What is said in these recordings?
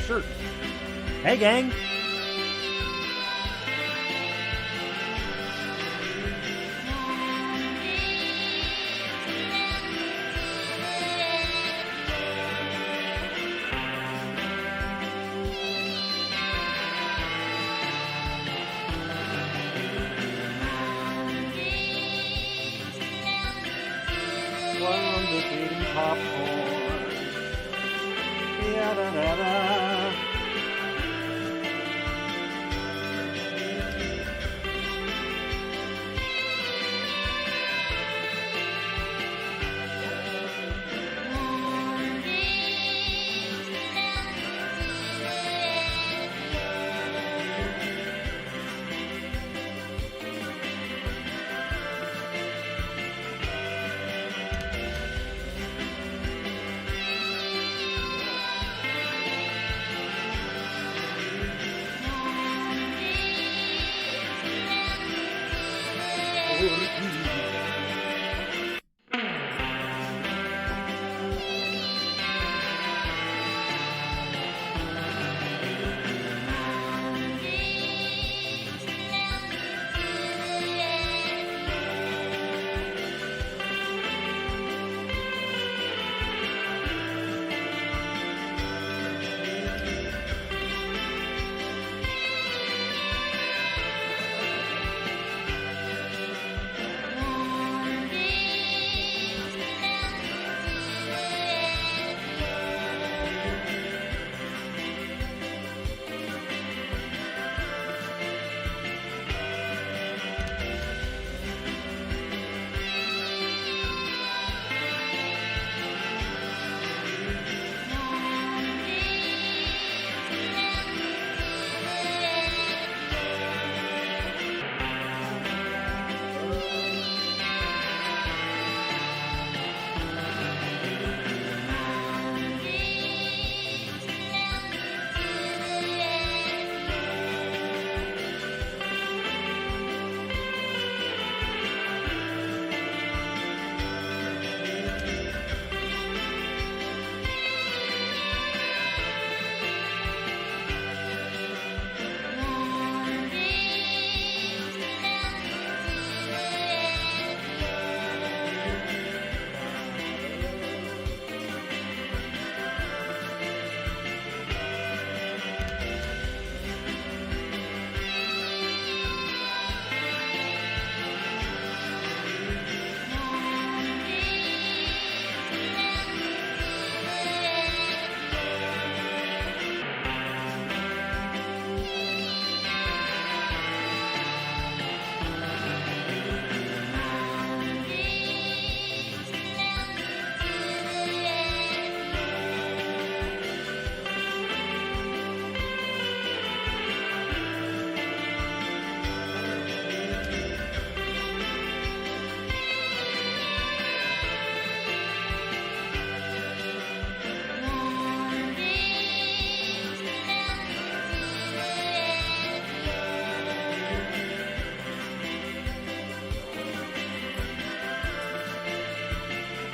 shirt. Hey, gang. Clownvis eating popcorn. Ya-da-da-da.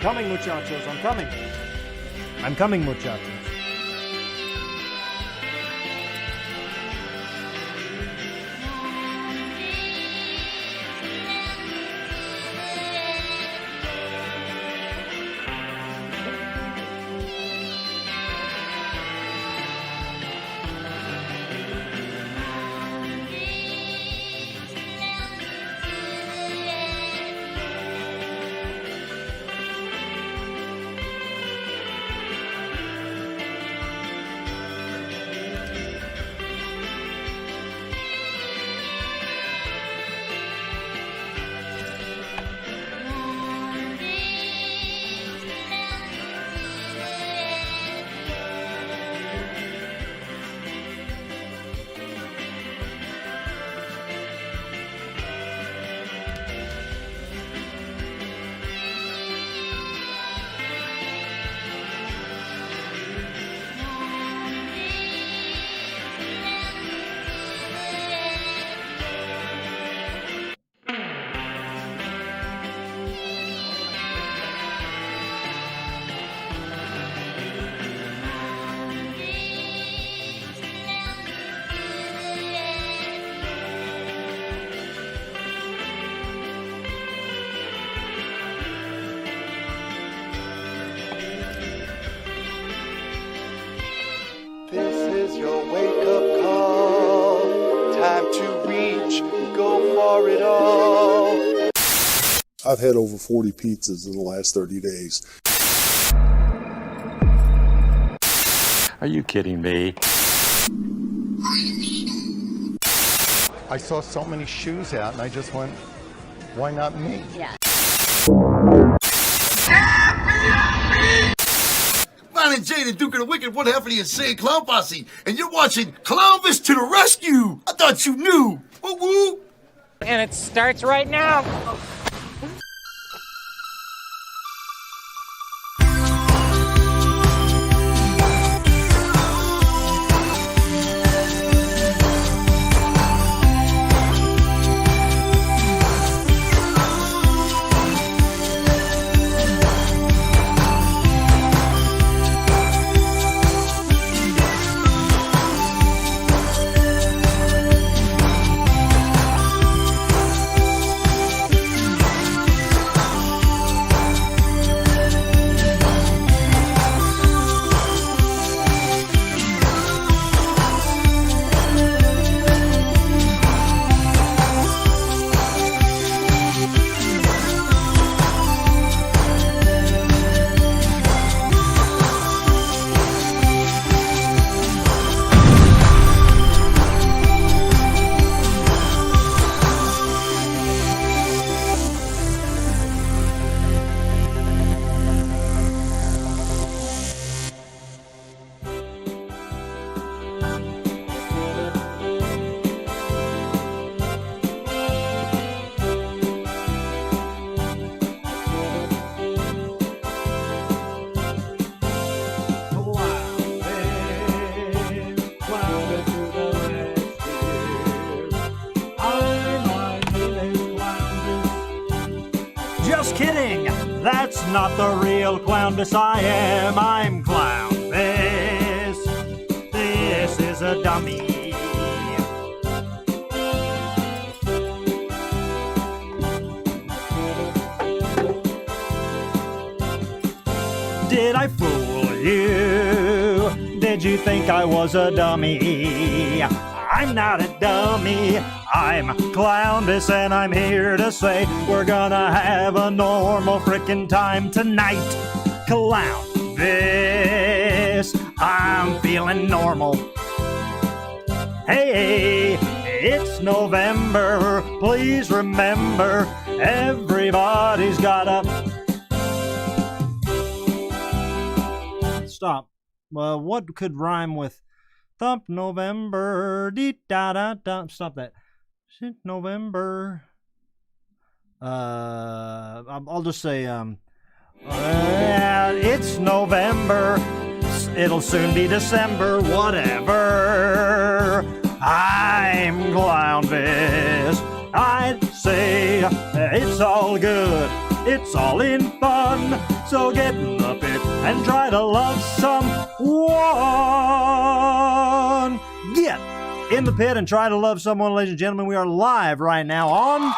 Coming, muchachos, I'm coming. I'm coming, muchachos. I've had over 40 pizzas in the last 30 days. Are you kidding me? I saw so many shoes out and I just went, why not me? Yeah. Ron and Jay, the Duke of the Wicked, one half of the Insane Clown Posse, and you're watching Clownvis to the Rescue! I thought you knew! Woo woo! And it starts right now! Just kidding! That's not the real Clownvis I am. I'm Clownvis. This is a dummy. Did I fool you? Did you think I was a dummy? I'm not a dummy. I'm Clownvis, and I'm here to say we're gonna have a normal frickin' time tonight. Clownvis, I'm feeling normal. Hey, it's November. Please remember, everybody's got a... Stop. What could rhyme with thump November? Dee da da da. Stop that. Shit, November. I'll just say it's November. It'll soon be December. Whatever. I'm Clownvis. I'd say it's all good. It's all in fun. So get in the pit and try to love someone. Get in the pit and try to love someone, ladies and gentlemen. We are live right now on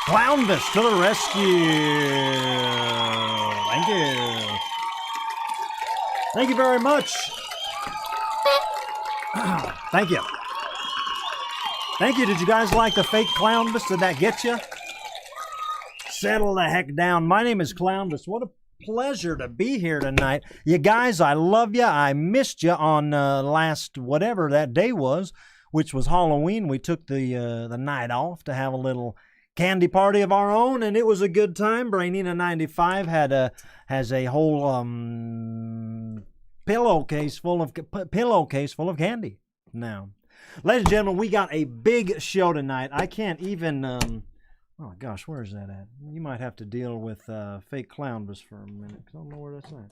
Clownvis to the rescue. Thank you. Thank you very much. Thank you. Thank you. Did you guys like the fake Clownvis? Did that get you? Settle the heck down. My name is Clownvis. What a pleasure to be here tonight. You guys, I love you. I missed you on last whatever that day was, which was Halloween. We took the night off to have a little candy party of our own, and it was a good time. Brainina 95 has a whole pillowcase full of candy now. Ladies and gentlemen, we got a big show tonight. I can't even oh gosh, where is that at? You might have to deal with fake Clownvis for a minute, because I don't know where that's at.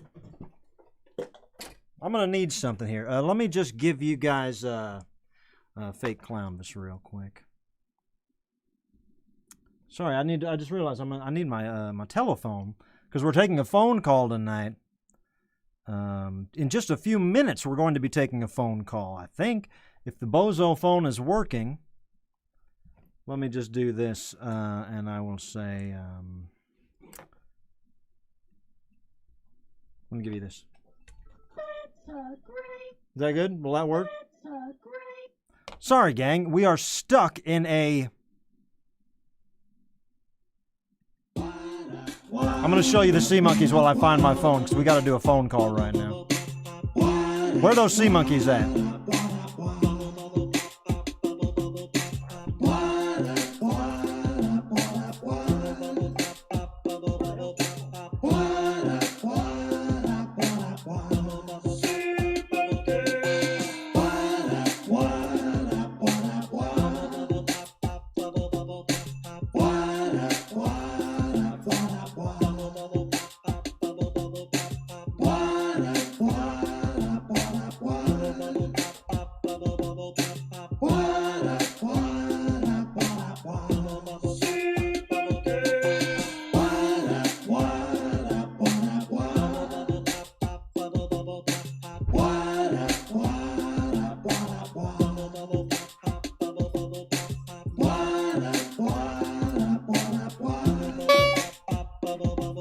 I'm going to need something here. Let me just give you guys fake Clownvis real quick. Sorry, I just realized I need my telephone, because we're taking a phone call tonight. In just a few minutes, we're going to be taking a phone call, I think. If the bozo phone is working... Let me just do this, and I will say, let me give you this. Is that good? Will that work? Sorry, gang. We are stuck in a I'm going to show you the sea monkeys while I find my phone, because we got to do a phone call right now. Where are those sea monkeys at?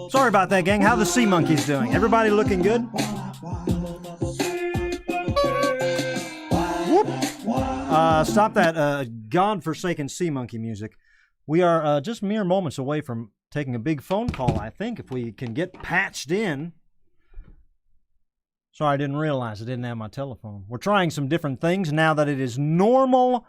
Sorry about that, gang. How the sea monkeys doing? Everybody looking good? Whoop. Stop that godforsaken sea monkey music. We are just mere moments away from taking a big phone call, I think, if we can get patched in. Sorry, I didn't realize I didn't have my telephone. We're trying some different things now that it is normal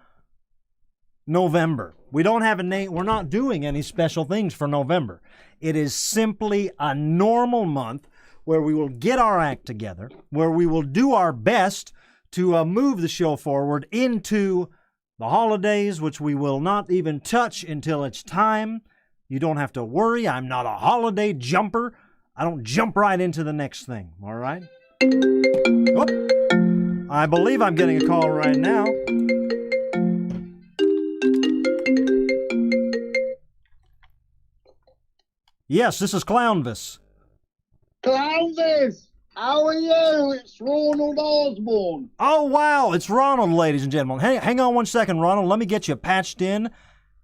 November. We don't have a name. We're not doing any special things for November. It is simply a normal month where we will get our act together, where we will do our best to move the show forward into the holidays, which we will not even touch until it's time. You don't have to worry. I'm not a holiday jumper. I don't jump right into the next thing, all right? Oh, I believe I'm getting a call right now. Yes, this is Clownvis. Clownvis, how are you? It's Ronald Osbourne. Oh, wow, it's Ronald, ladies and gentlemen. Hey, hang on one second, Ronald. Let me get you patched in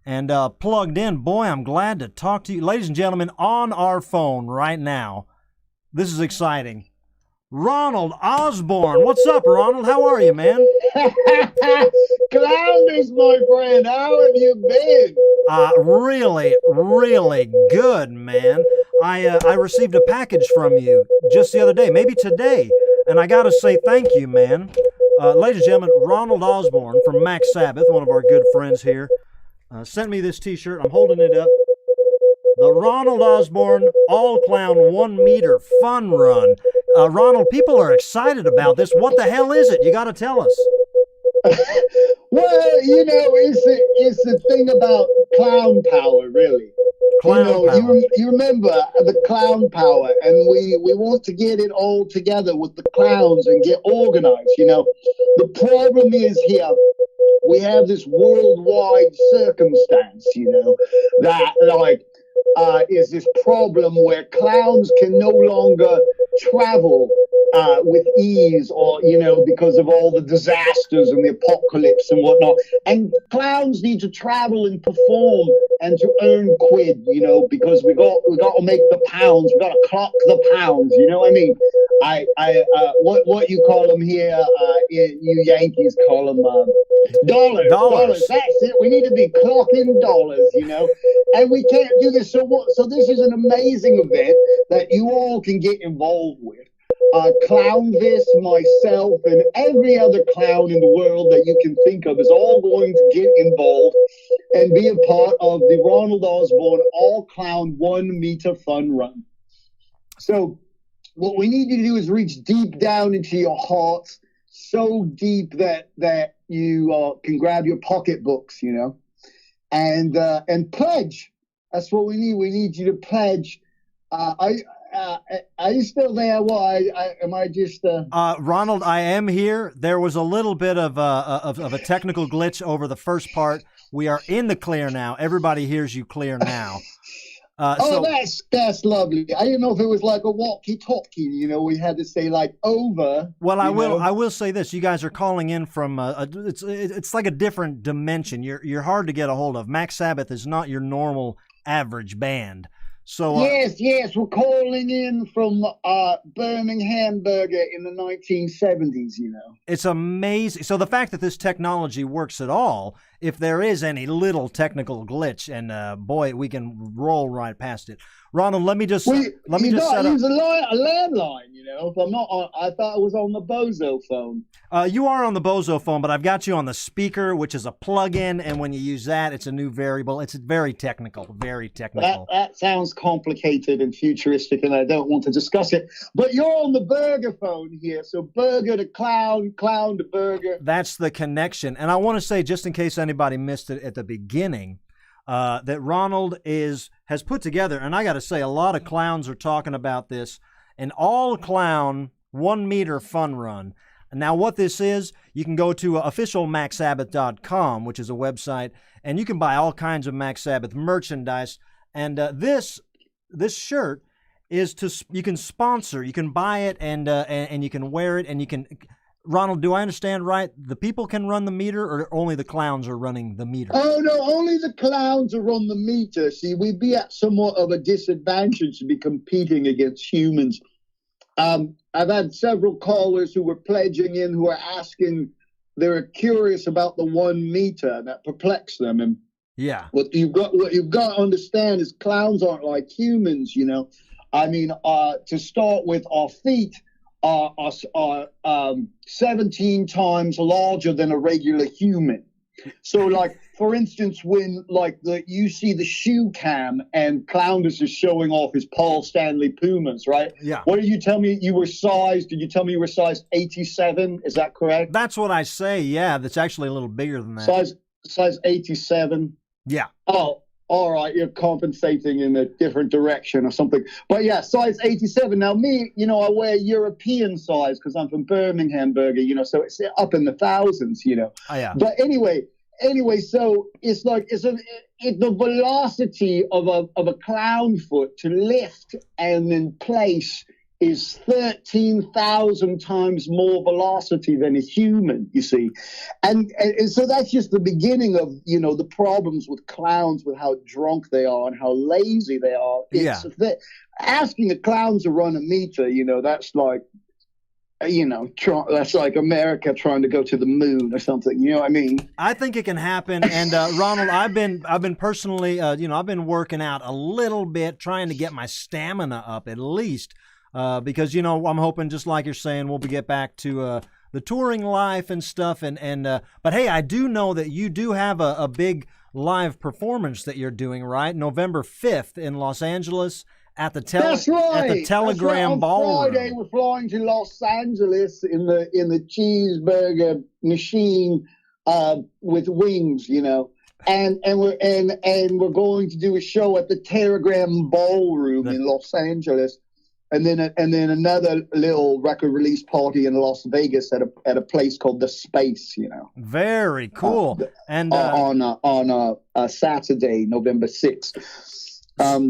and plugged in. Boy, I'm glad to talk to you. Ladies and gentlemen, on our phone right now, this is exciting. Ronald Osborne. What's up, Ronald? How are you, man? Clownvis, my friend, how have you been? Really, really good, man. I received a package from you just the other day, maybe today, and I got to say thank you, man. Ladies and gentlemen, Ronald Osborne from Mac Sabbath, one of our good friends here, sent me this T-shirt. I'm holding it up. The Ronald Osborne All Clown 1 Meter Fun Run. Ronald, people are excited about this. What the hell is it? You got to tell us. Well, you know, it's the thing about clown power, really. Clown power. You remember the clown power, and we want to get it all together with the clowns and get organized, you know. The problem is here, we have this worldwide circumstance, you know, that, like, is this problem where clowns can no longer travel with ease, or, you know, because of all the disasters and the apocalypse and whatnot. And clowns need to travel and perform and to earn quid, you know, because we got to make the pounds. We got to clock the pounds. You know what I mean? What you call them here? You Yankees call them dollars. That's it. We need to be clocking dollars, you know, and we can't do this. So this is an amazing event that you all can get involved with. Clownvis, myself, and every other clown in the world that you can think of is all going to get involved and be a part of the Ronald Osborne All Clown 1 Meter Fun Run. So what we need you to do is reach deep down into your hearts, so deep that you can grab your pocketbooks, you know, and pledge. That's what we need. We need you to pledge. Are you still there? Well, am I just... Ronald, I am here. There was a little bit of a technical glitch over the first part. We are in the clear now. Everybody hears you clear now. That's lovely. I didn't know if it was like a walkie-talkie. You know, we had to say like over. Well, I will say this: you guys are calling in from it's like a different dimension. You're hard to get a hold of. Mac Sabbath is not your normal average band. So yes, we're calling in from Birmingham in the 1970s, you know. It's amazing. So the fact that this technology works at all if there is any little technical glitch, and boy, we can roll right past it. Ronald, let me just set up. Use a landline, you know. If I'm not on, I thought I was on the Bozo phone. You are on the Bozo phone, but I've got you on the speaker, which is a plug-in, and when you use that, it's a new variable. It's very technical, very technical. That sounds complicated and futuristic, and I don't want to discuss it. But you're on the Burger phone here, so Burger to Clown, Clown to Burger. That's the connection. And I want to say, just in case anybody missed it at the beginning, that Ronald has put together, and I got to say, a lot of clowns are talking about this, an all-clown 1 meter fun run. Now, what this is, you can go to officialmacsabbath.com, which is a website, and you can buy all kinds of Mac Sabbath merchandise. And this shirt is you can sponsor, you can buy it, and you can wear it, and you can. Ronald, do I understand right? The people can run the meter, or only the clowns are running the meter? Oh, no, only the clowns are on the meter. See, we'd be at somewhat of a disadvantage to be competing against humans. I've had several callers who were pledging in, who are asking, they're curious about the 1 meter, and that perplexed them. And yeah, what you've got to understand is clowns aren't like humans, you know. I mean, to start with, our feet are 17 times larger than a regular human. So, like, for instance, when you see the shoe cam and Clownvis is showing off his Paul Stanley Pumas, right? Yeah. What did you tell me you were sized? Did you tell me you were sized 87? Is that correct? That's what I say. Yeah, that's actually a little bigger than that. Size 87. Yeah. Oh, all right. You're compensating in a different direction or something. But yeah, size 87. Now me, you know, I wear European size because I'm from Birmingham, you know, so it's up in the thousands, you know. Oh, yeah. But anyway, so it's like the velocity of a clown foot to lift and then place is 13,000 times more velocity than a human, you see. And so that's just the beginning of, you know, the problems with clowns, with how drunk they are and how lazy they are. Asking the clowns to run a meter, you know, that's like, you know, that's like America trying to go to the moon or something. You know what I mean? I think it can happen. And Ronald, I've been personally, you know, I've been working out a little bit, trying to get my stamina up at least. Because, you know, I'm hoping, just like you're saying, we'll get back to the touring life and stuff. But hey, I do know that you do have a big live performance that you're doing, right? November 5th in Los Angeles at the at the Telegram Ballroom. Friday, we're flying to Los Angeles in the cheeseburger machine with wings, you know. And we're going to do a show at the Telegram Ballroom in Los Angeles. And then another little record release party in Las Vegas at a place called The Space, you know. Very cool. And on Saturday, November 6th.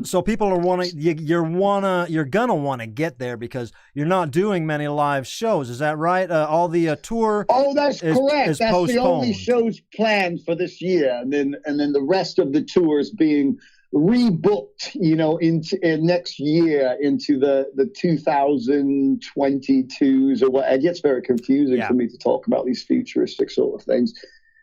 So people are you're gonna want to get there because you're not doing many live shows. Is that right? All the tour. Oh, that's correct. Is that's postponed. The only shows planned for this year, and then the rest of the tour is being rebooked, you know, in next year into the 2022s or what. It gets very confusing for me to talk about these futuristic sort of things.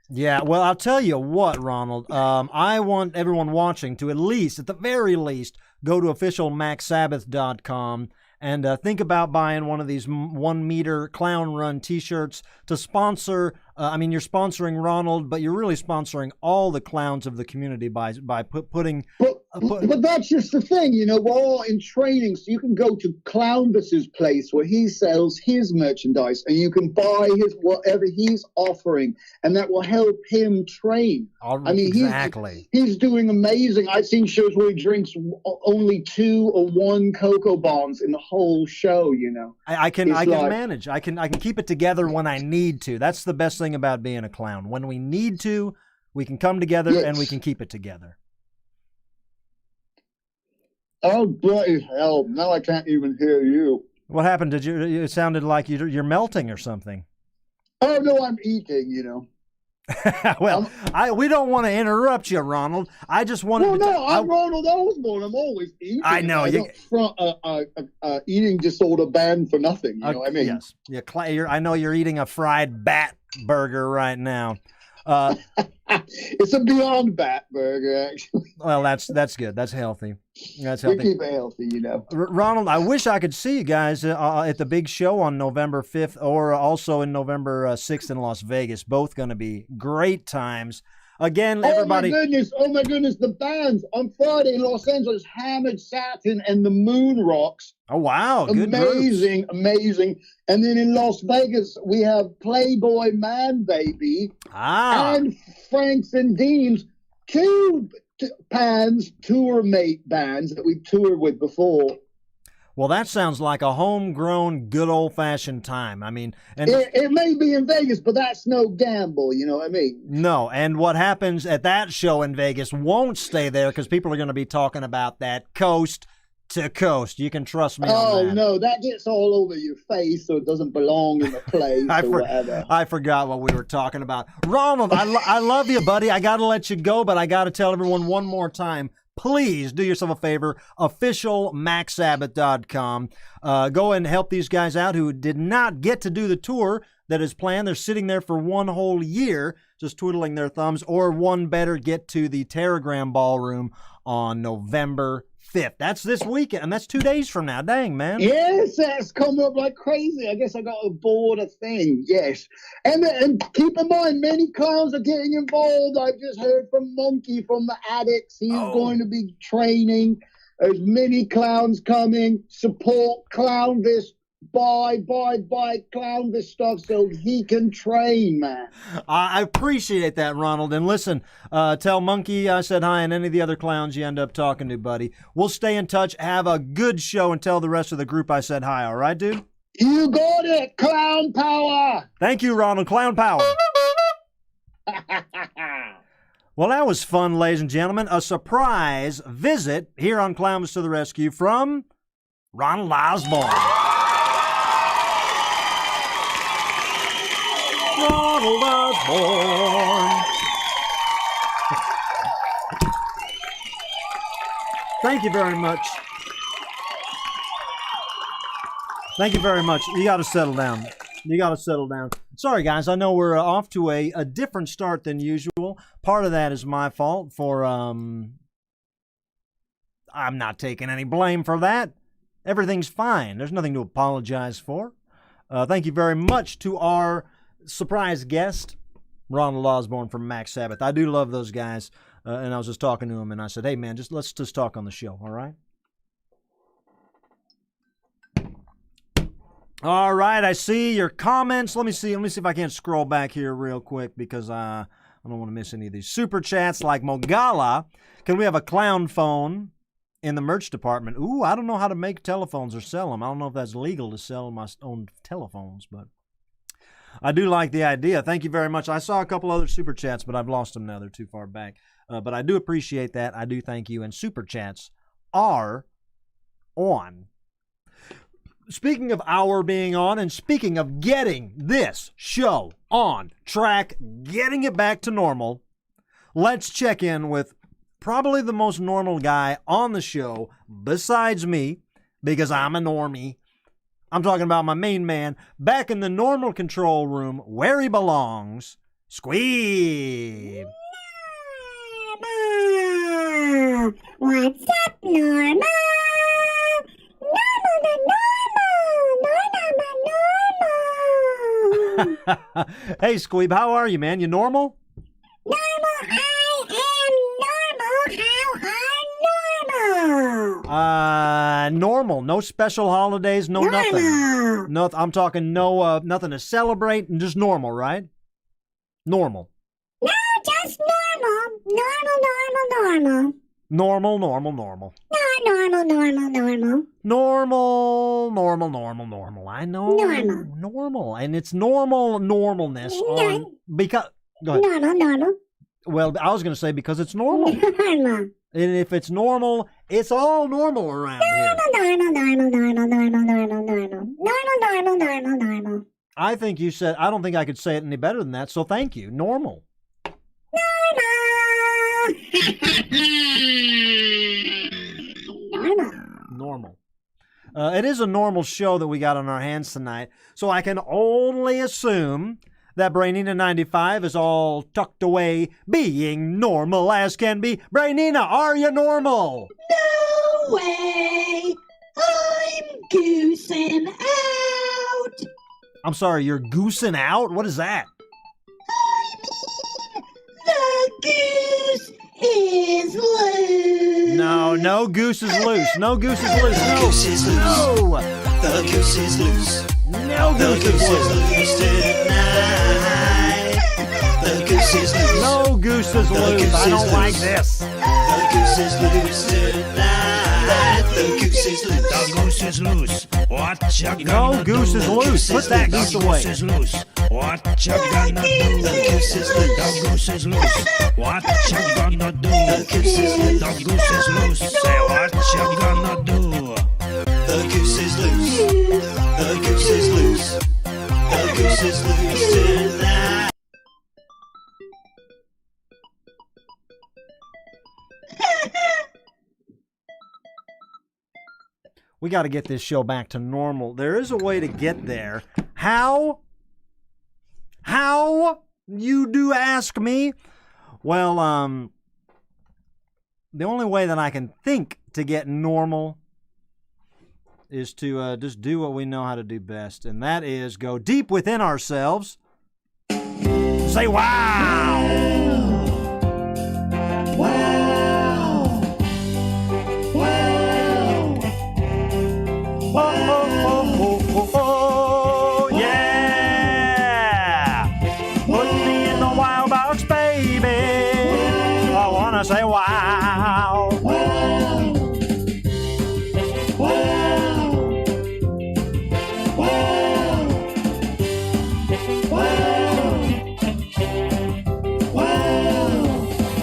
Yeah, well, I'll tell you what, Ronald. I want everyone watching to at the very least, go to officialmacsabbath.com and think about buying one of these 1 meter clown run T-shirts to sponsor. I mean, you're sponsoring Ronald, but you're really sponsoring all the clowns of the community by putting. But that's just the thing, you know, we're all in training, so you can go to Clownvis's place where he sells his merchandise and you can buy whatever he's offering, and that will help him train. I mean, exactly. He's doing amazing. I've seen shows where he drinks only 2 or 1 cocoa bombs in the whole show, you know. I can manage. I can keep it together when I need to. That's the best thing about being a clown. When we need to, we can come together and we can keep it together. Oh, bloody hell. Now I can't even hear you. What happened? It sounded like you're melting or something. Oh, no, I'm eating, you know. Well, we don't want to interrupt you, Ronald. I just wanted to... I'm Ronald Osbourne. I'm always eating. I know. I'm not eating disorder banned for nothing. You know what I mean? Yes. I know you're eating a fried bat burger right now. It's a Beyond Bat burger, actually. Well, that's good. That's healthy. That's We healthy. keep it healthy, you know. Ronald, I wish I could see you guys at the big show on November 5th or also in November 6th in Las Vegas. Both going to be great times. Again, everybody. Oh my goodness, the bands on Friday in Los Angeles, Hammered Satin and the Moon Rocks. Oh, wow. Good groups. Amazing. And then in Las Vegas, we have Playboy Man Baby and Franks and Deans, two Pan's tour mate bands that we toured with before. Well, that sounds like a homegrown, good old-fashioned time. I mean, and it may be in Vegas, but that's no gamble. You know what I mean? No, and what happens at that show in Vegas won't stay there because people are going to be talking about that coast to coast. You can trust me on that. Oh, no, that gets all over your face, so it doesn't belong in the place or whatever. I forgot what we were talking about. Ronald, I love you, buddy. I got to let you go, but I got to tell everyone one more time. Please do yourself a favor, officialmacsabbath.com. Go and help these guys out who did not get to do the tour that is planned. They're sitting there for one whole year, just twiddling their thumbs, or one better, get to the Terragram Ballroom on November 5th. That's this weekend, and that's 2 days from now. Dang, man. Yes, that's coming up like crazy. I guess I got to board a thing. Yes. And keep in mind, many clowns are getting involved. I've just heard from Monkey from the Addicts. He's going to be training. There's many clowns coming. Support Clownvis. Buy Clownvis stuff so he can train, man. I appreciate that, Ronald. And listen, tell Monkey I said hi and any of the other clowns you end up talking to, buddy. We'll stay in touch. Have a good show and tell the rest of the group I said hi. All right, dude? You got it. Clown power. Thank you, Ronald. Clown power. Well, that was fun, ladies and gentlemen. A surprise visit here on Clownvis to the Rescue from Ronald Osborne. Ronald Osborne. Thank you very much. Thank you very much. You got to settle down. Sorry, guys. I know we're off to a different start than usual. Part of that is my fault for, I'm not taking any blame for that. Everything's fine. There's nothing to apologize for. Thank you very much to our surprise guest, Ronald Osborne from Mac Sabbath. I do love those guys, and I was just talking to him, and I said, "Hey, man, let's just talk on the show, all right?" All right, I see your comments. Let me see if I can't scroll back here real quick because I don't want to miss any of these super chats. Like Mogala, can we have a clown phone in the merch department? Ooh, I don't know how to make telephones or sell them. I don't know if that's legal to sell my own telephones, but I do like the idea. Thank you very much. I saw a couple other super chats, but I've lost them now. They're too far back. But I do appreciate that. I do thank you. And super chats are on. Speaking of our being on, and speaking of getting this show on track, getting it back to normal, let's check in with probably the most normal guy on the show besides me, because I'm a normie. I'm talking about my main man back in the normal control room where he belongs, Squeeb. Normal. What's up, Normal? Normal. Hey, Squeeb, how are you, man? You normal? Normal. I am normal. How are normal? Normal. No special holidays, no nothing. No, I'm talking no nothing to celebrate, and just normal, right? Normal. No, just normal. Normal. Normal. No, normal. I know. Normal. And it's normalness on because go ahead. Normal. Well, I was going to say because it's normal. Normal. And if it's normal, it's all normal around here. Normal. I think you said, I don't think I could say it any better than that, so thank you. Normal. Normal. It is a normal show that we got on our hands tonight, so I can only assume that Brainina 95 is all tucked away, being normal as can be. Brainina, are you normal? No way! I'm goosing out! I'm sorry, you're goosing out? What is that? The goose is loose! No goose is loose. No goose is loose. No. Goose is loose. No. The goose is loose. No The goose goose is is loose. loose tonight. The goose is loose. No goose is loose. I don't like this. The goose is loose tonight. The goose is loose. The goose is loose. What you No gonna goose do? is loose. Put that goose The away. goose is loose. What you gonna do? The goose is loose. The goose is loose. What you gonna do? The goose is loose. The goose is loose. Say what you gonna do? The goose is loose. The goose is loose. The goose is loose tonight. We got to get this show back to normal. There is a way to get there. How? How? You do ask me? Well, the only way that I can think to get normal is to just do what we know how to do best, and that is go deep within ourselves. Say, wow! Oh, yeah! Put me in the wild box, baby. I wanna say wow.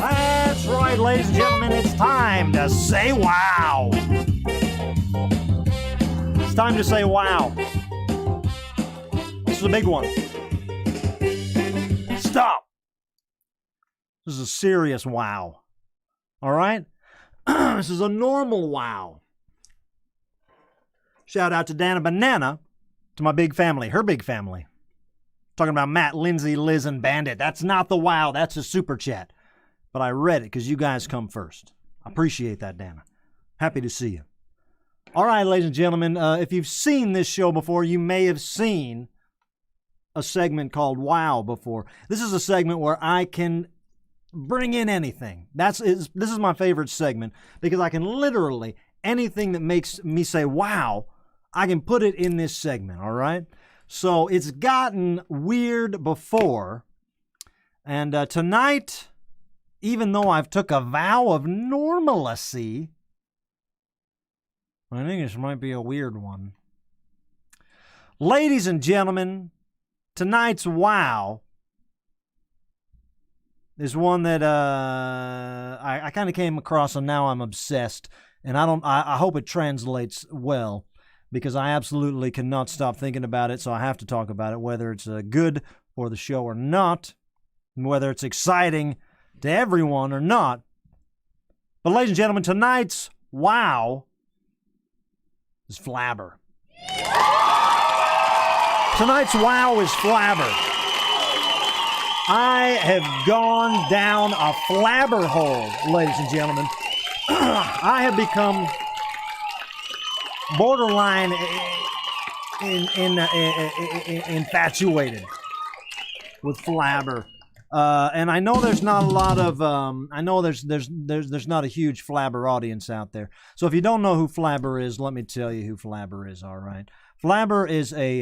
That's right, ladies and gentlemen, it's time to say wow. It's time to say wow. This is a big one. Stop. This is a serious wow. All right? This is a normal wow. Shout out to Dana Banana, to my big family, her big family. Talking about Matt, Lindsay, Liz, and Bandit. That's not the wow, that's a super chat. But I read it because you guys come first. I appreciate that, Dana. Happy to see you. All right, ladies and gentlemen, if you've seen this show before, you may have seen a segment called Wow before. This is a segment where I can bring in anything. This is my favorite segment because I can literally, anything that makes me say wow, I can put it in this segment, all right? So it's gotten weird before, and tonight, even though I've took a vow of normalcy, I think this might be a weird one. Ladies and gentlemen, tonight's wow is one that I kind of came across, and now I'm obsessed. And I hope it translates well, because I absolutely cannot stop thinking about it, so I have to talk about it, whether it's good for the show or not, and whether it's exciting to everyone or not. But ladies and gentlemen, tonight's wow is Flabber. Tonight's wow is Flabber. I have gone down a Flabber hole, ladies and gentlemen. I have become borderline infatuated with Flabber. And I know there's not a lot of I know there's not a huge Flabber audience out there. So if you don't know who Flabber is, let me tell you who Flabber is. All right, Flabber is a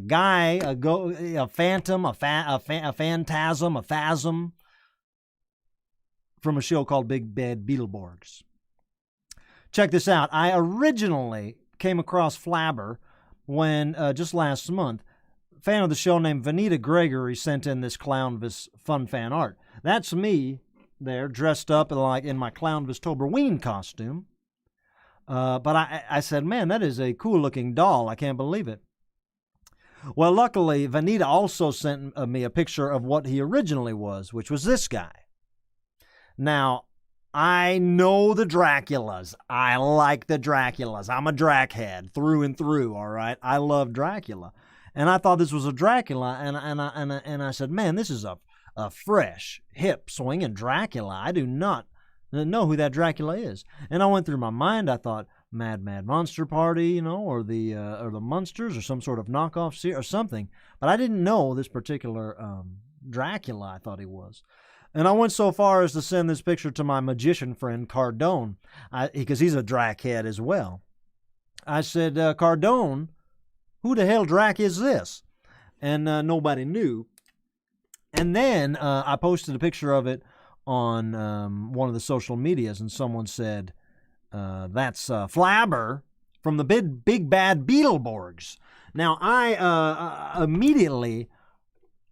guy, a phantom, a phantasm, a phasm from a show called Big Bad Beetleborgs. Check this out. I originally came across Flabber when just last month, fan of the show named Vanita Gregory sent in this Clownvis fun fan art. That's me there, dressed up like in my Clownvis Toberween costume. But I said, man, that is a cool looking doll. I can't believe it. Well, luckily, Vanita also sent me a picture of what he originally was, which was this guy. Now, I know the Draculas. I like the Draculas. I'm a Drac head through and through, all right? I love Dracula. And I thought this was a Dracula, and I said, man, this is a fresh, hip, swinging Dracula. I do not know who that Dracula is. And I went through my mind. I thought, Mad Monster Party, or the Munsters, or some sort of knockoff series or something. But I didn't know this particular Dracula. I thought he was. And I went so far as to send this picture to my magician friend Cardone, because he's a Drac head as well. I said, Cardone, who the hell Drac is this? And nobody knew. And then I posted a picture of it on one of the social medias, and someone said, that's Flabber from the Big Bad Beetleborgs. Now, I immediately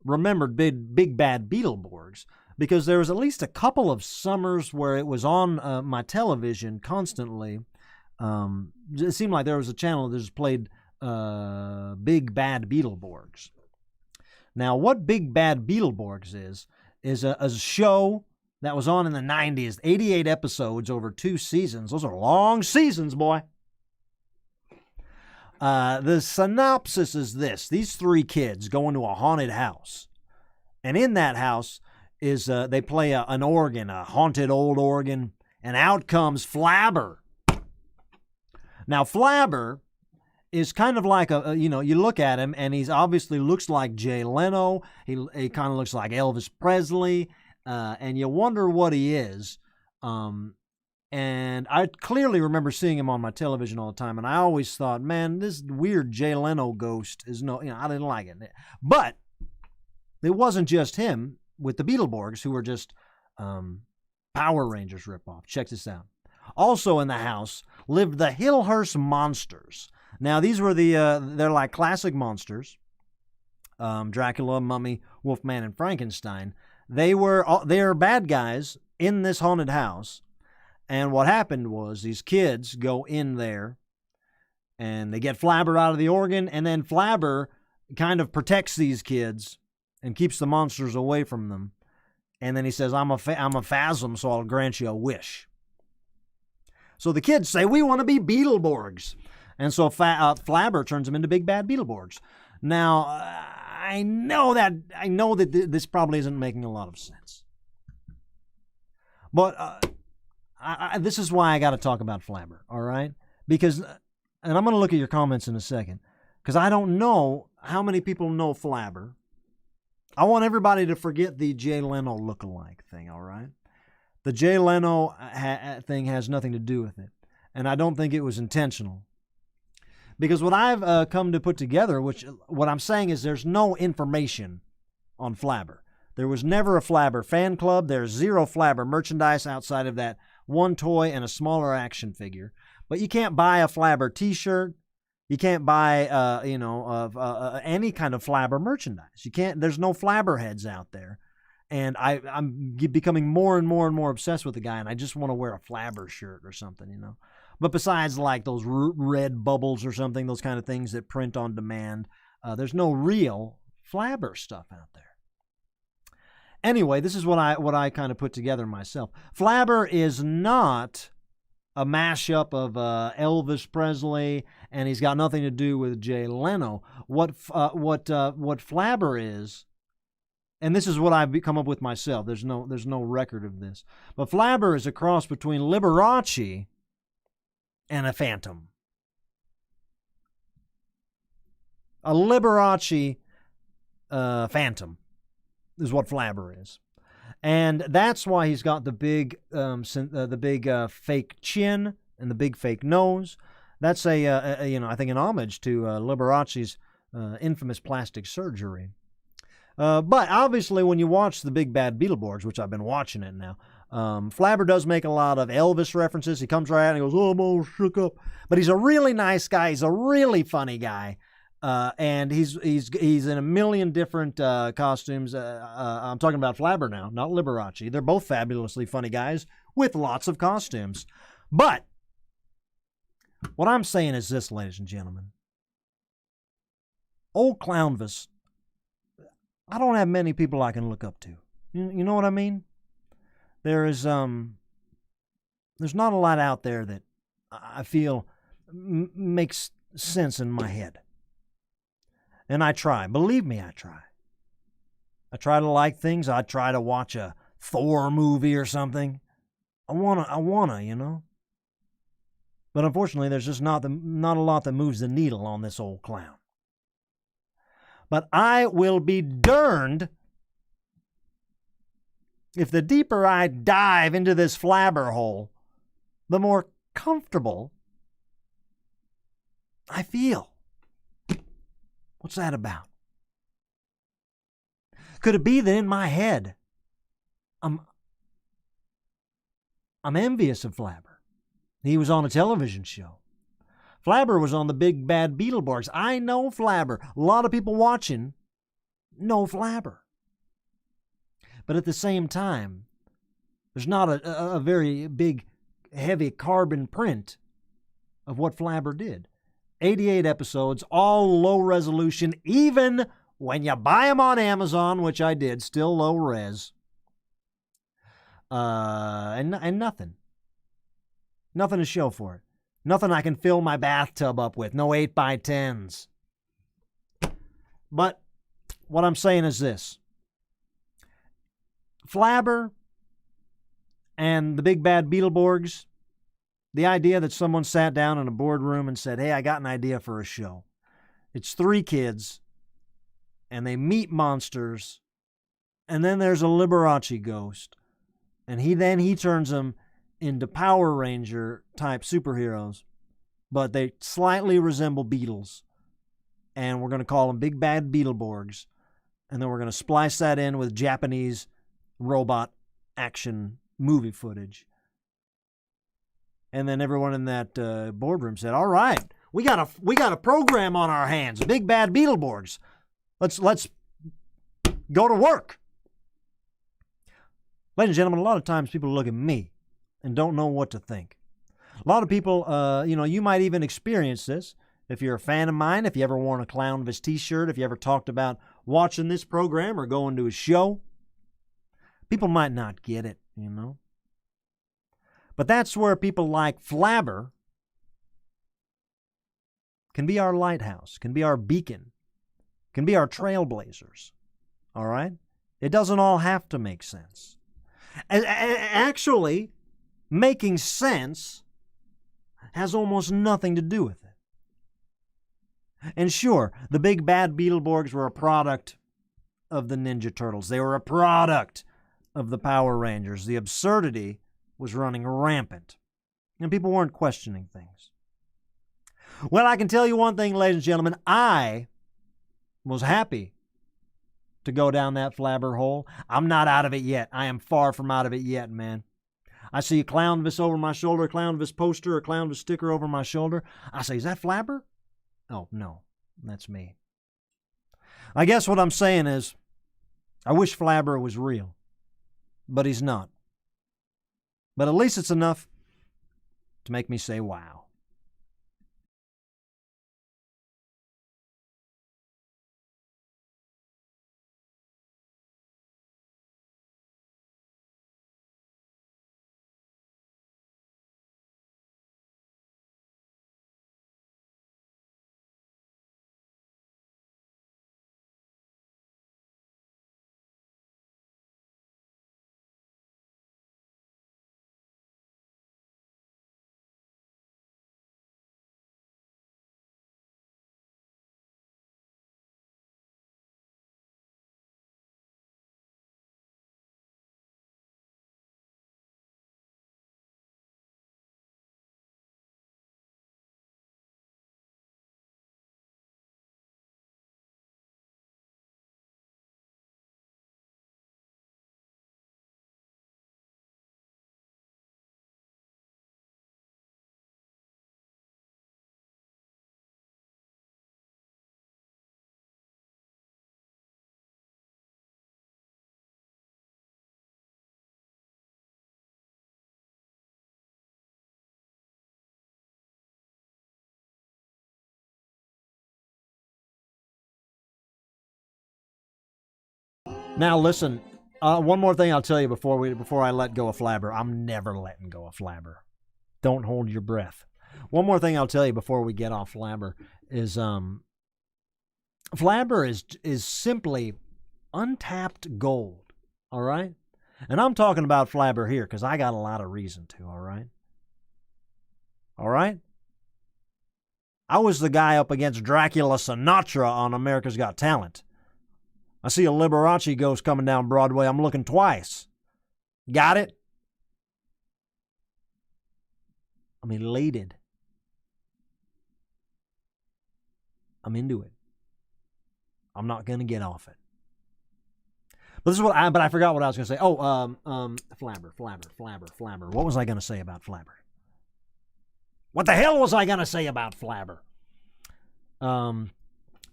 remembered Big Bad Beetleborgs because there was at least a couple of summers where it was on my television constantly. It seemed like there was a channel that just played Big Bad Beetleborgs. Now, what Big Bad Beetleborgs is a show that was on in the 90s, 88 episodes over 2 seasons. Those are long seasons, boy. The synopsis is this. These 3 kids go into a haunted house. And in that house is they play an organ, a haunted old organ, and out comes Flabber. Now, Flabber is kind of like you look at him, and he's obviously looks like Jay Leno. He kind of looks like Elvis Presley, and you wonder what he is. And I clearly remember seeing him on my television all the time, and I always thought, man, this weird Jay Leno ghost is I didn't like it. But it wasn't just him with the Beetleborgs, who were just Power Rangers ripoff. Check this out. Also in the house lived the Hillhurst Monsters. Now, these were they're like classic monsters. Dracula, Mummy, Wolfman, and Frankenstein. They're bad guys in this haunted house. And what happened was these kids go in there and they get Flabber out of the organ, and then Flabber kind of protects these kids and keeps the monsters away from them. And then he says, I'm a phasm, so I'll grant you a wish. So the kids say, we want to be Beetleborgs. And so Flabber turns them into Big Bad Beetleborgs. Now, I know that this probably isn't making a lot of sense. But this is why I got to talk about Flabber, all right? Because, and I'm going to look at your comments in a second, because I don't know how many people know Flabber. I want everybody to forget the Jay Leno look-alike thing, all right? The Jay Leno thing has nothing to do with it, and I don't think it was intentional. Because what I've come to put together, what I'm saying is there's no information on Flabber. There was never a Flabber fan club. There's 0 Flabber merchandise outside of that one toy and a smaller action figure. But you can't buy a Flabber t-shirt. You can't buy, any kind of Flabber merchandise. You can't. There's no Flabber heads out there. And I'm becoming more and more and more obsessed with the guy, and I just want to wear a Flabber shirt or something, But besides like those red bubbles or something, those kind of things that print on demand, there's no real Flabber stuff out there. Anyway, this is what I kind of put together myself. Flabber is not a mashup of Elvis Presley, and he's got nothing to do with Jay Leno. What Flabber is, and this is what I've come up with myself. There's no record of this, but Flabber is a cross between Liberace and a phantom. A Liberace phantom is what Flabber is. And that's why he's got the big fake chin and the big fake nose. That's I think an homage to Liberace's infamous plastic surgery. But obviously when you watch the Big Bad Beetleborgs, which I've been watching it now, Flabber does make a lot of Elvis references. He comes right out and he goes, "Oh, I'm all shook up." But he's a really nice guy. He's a really funny guy. And he's in a million different costumes. I'm talking about Flabber now, not Liberace. They're both fabulously funny guys with lots of costumes. But what I'm saying is this, ladies and gentlemen. Old Clownvis, I don't have many people I can look up to. You know what I mean? There's not a lot out there that I feel makes sense in my head. And I try. Believe me, I try. I try to like things. I try to watch a Thor movie or something. I wanna, you know. But unfortunately, there's just not a lot that moves the needle on this old clown. But I will be darned if the deeper I dive into this Flabber hole, the more comfortable I feel. What's that about? Could it be that in my head, I'm envious of Flabber? He was on a television show. Flabber was on the Big Bad Beetleborgs. I know Flabber. A lot of people watching know Flabber. But at the same time, there's not a very big, heavy carbon print of what Flabber did. 88 episodes, all low resolution, even when you buy them on Amazon, which I did, still low res. And nothing. Nothing to show for it. Nothing I can fill my bathtub up with. No 8x10s. But what I'm saying is this. Flabber and the Big Bad Beetleborgs, the idea that someone sat down in a boardroom and said, hey, I got an idea for a show. It's 3 kids, and they meet monsters, and then there's a Liberace ghost, and he turns them into Power Ranger type superheroes, but they slightly resemble beetles, and we're going to call them Big Bad Beetleborgs, and then we're going to splice that in with Japanese robot action movie footage. And then everyone in that boardroom said, all right, we got a program on our hands, Big Bad Beetleborgs. Let's go to work. Ladies and gentlemen, a lot of times people look at me and don't know what to think. A lot of people, you might even experience this. If you're a fan of mine, if you ever worn a Clownvis t-shirt, if you ever talked about watching this program or going to a show, people might not get it, you know. But that's where people like Flabber can be our lighthouse, can be our beacon, can be our trailblazers, all right? It doesn't all have to make sense. Actually, making sense has almost nothing to do with it. And sure, the Big Bad Beetleborgs were a product of the Ninja Turtles. They were a product of the Power Rangers. The absurdity was running rampant, and people weren't questioning things. Well, I can tell you one thing, ladies and gentlemen. I was happy to go down that Flabber hole. I'm not out of it yet. I am far from out of it yet, man. I see a Clownvis over my shoulder, a Clownvis poster, a Clownvis sticker over my shoulder. I say, is that Flabber? Oh, no, that's me. I guess what I'm saying is, I wish Flabber was real, but he's not. But at least it's enough to make me say, wow. Now listen, one more thing I'll tell you before I let go of Flabber. I'm never letting go of Flabber. Don't hold your breath. One more thing I'll tell you before we get off Flabber is Flabber is simply untapped gold, all right? And I'm talking about Flabber here because I got a lot of reason to, all right? All right? I was the guy up against Dracula Sinatra on America's Got Talent. I see a Liberace ghost coming down Broadway. I'm looking twice. Got it? I'm elated. I'm into it. I'm not going to get off it. But this is what I forgot what I was going to say. Oh, Flabber. What was I going to say about Flabber? What the hell was I going to say about Flabber?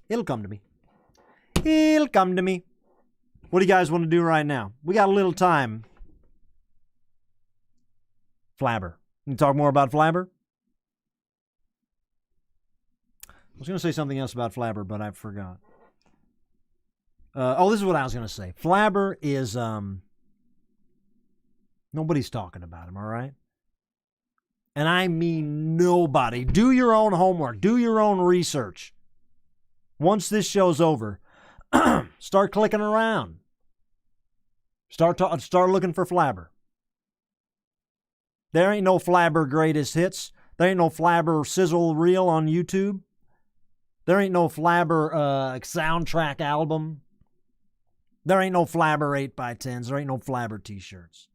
It'll come to me. It'll come to me. What do you guys want to do right now? We got a little time. Flabber. You talk more about Flabber? I was going to say something else about Flabber, but I forgot. This is what I was going to say. Flabber is, nobody's talking about him, all right? And I mean nobody. Do your own homework. Do your own research. Once this show's over, start clicking around. Start looking for Flabber. There ain't no Flabber greatest hits. There ain't no Flabber sizzle reel on YouTube. There ain't no Flabber soundtrack album. There ain't no Flabber 8x10s. There ain't no Flabber t-shirts.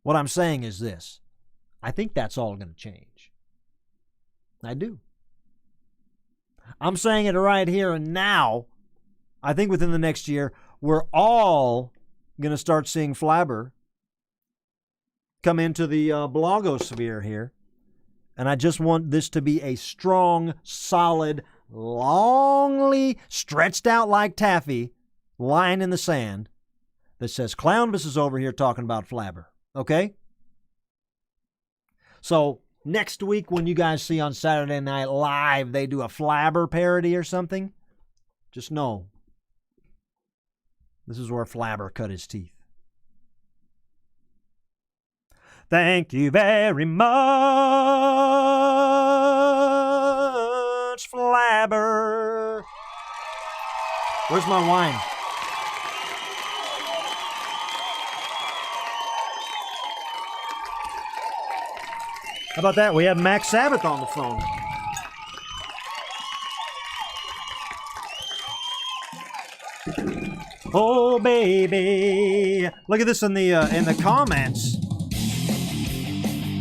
What I'm saying is this. I think that's all going to change. I do. I'm saying it right here and now. I think within the next year, we're all going to start seeing Flabber come into the blogosphere here. And I just want this to be a strong, solid, longly stretched out like taffy line in the sand that says Clownvis is over here talking about Flabber. Okay? So next week when you guys see on Saturday Night Live they do a Flabber parody or something, just know this is where Flabber cut his teeth. Thank you very much, Flabber. Where's my wine? How about that? We have Mac Sabbath on the phone. Oh, baby. Look at this in the comments.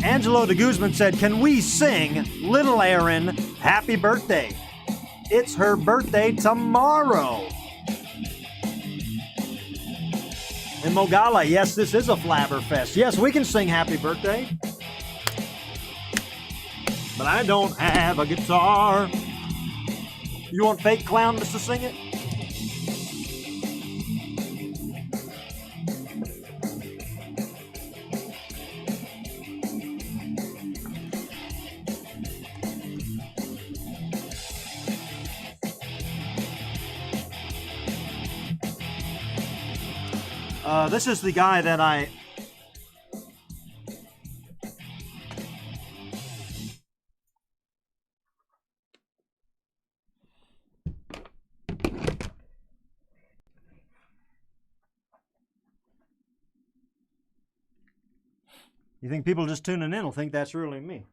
Angelo de Guzman said, can we sing Little Erin happy birthday? It's her birthday tomorrow. In Mogala, yes, this is a Flabber Fest. Yes, we can sing happy birthday. But I don't have a guitar. You want fake Clownvis to sing it? This is the guy that I... You think people just tuning in will think that's really me?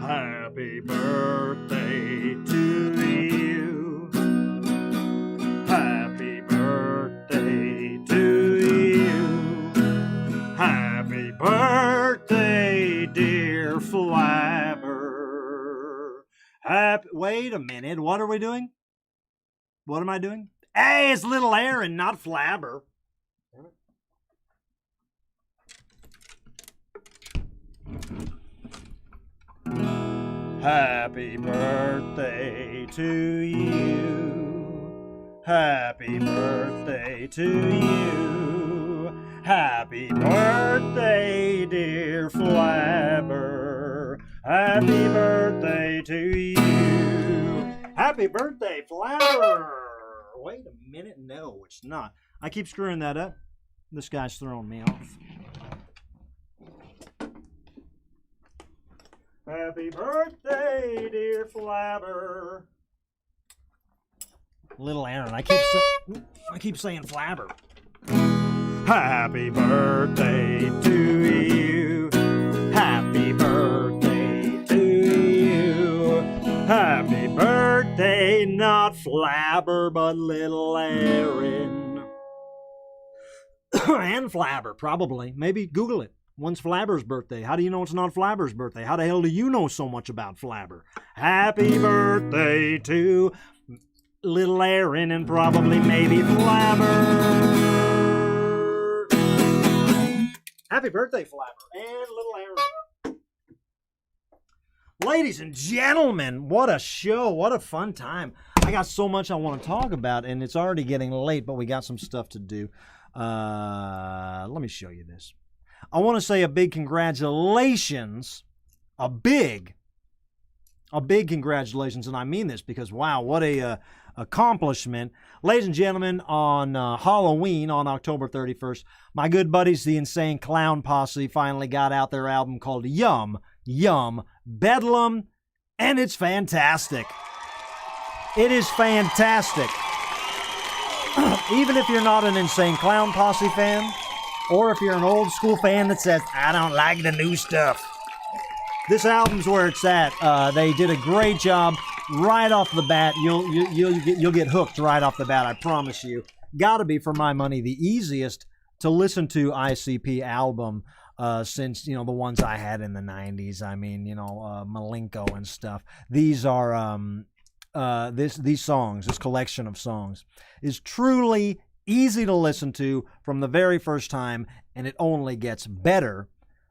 Happy birthday to you. Happy birthday to you. Happy birthday, dear Flabber. Wait a minute. What are we doing? What am I doing? Hey, it's Little Erin, not Flabber. Happy birthday to you. Happy birthday to you. Happy birthday, dear Flabber. Happy birthday to you. Happy birthday, Flabber. Wait a minute. No, it's not. I keep screwing that up. This guy's throwing me off. Happy birthday, dear Flabber. Little Aaron, I keep saying Flabber. Happy birthday to you. Happy birthday to you. Happy birthday, not Flabber, but little Aaron. And Flabber, probably. Maybe Google it. When's Flabber's birthday? How do you know it's not Flabber's birthday? How the hell do you know so much about Flabber? Happy birthday to little Aaron and probably maybe Flabber. Happy birthday, Flabber and little Aaron. Ladies and gentlemen, what a show. What a fun time. I got so much I want to talk about, and it's already getting late, but we got some stuff to do. Let me show you this. I want to say a big congratulations, a big congratulations, and I mean this because, wow, what a accomplishment. Ladies and gentlemen, on Halloween, on October 31st, my good buddies, the Insane Clown Posse, finally got out their album called Yum, Yum, Bedlam, and it's fantastic. It is fantastic. Even if you're not an Insane Clown Posse fan, or if you're an old school fan that says, I don't like the new stuff, this album's where it's at. They did a great job right off the bat. You'll get hooked right off the bat, I promise you. Gotta be, for my money, the easiest to listen to ICP album since, the ones I had in the 90s. I mean, Malenko and stuff. These are these songs, this collection of songs is truly easy to listen to from the very first time, and it only gets better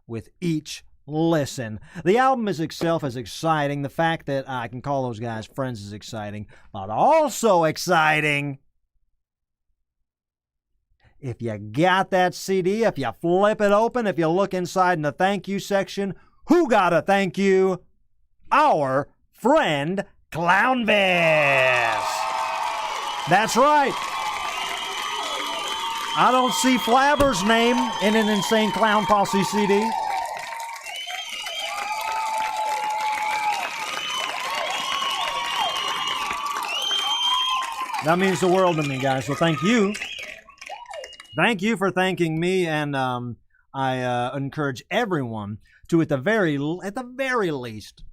with each listen. The album is itself is exciting. The fact that I can call those guys friends is exciting, but also exciting, if you got that CD, if you flip it open, if you look inside in the thank you section, who got a thank you? Our friend Clownvis. That's right. I don't see Flabber's name in an Insane Clown Posse CD. That means the world to me, guys. So thank you. Thank you for thanking me, and I encourage everyone to, at the very least,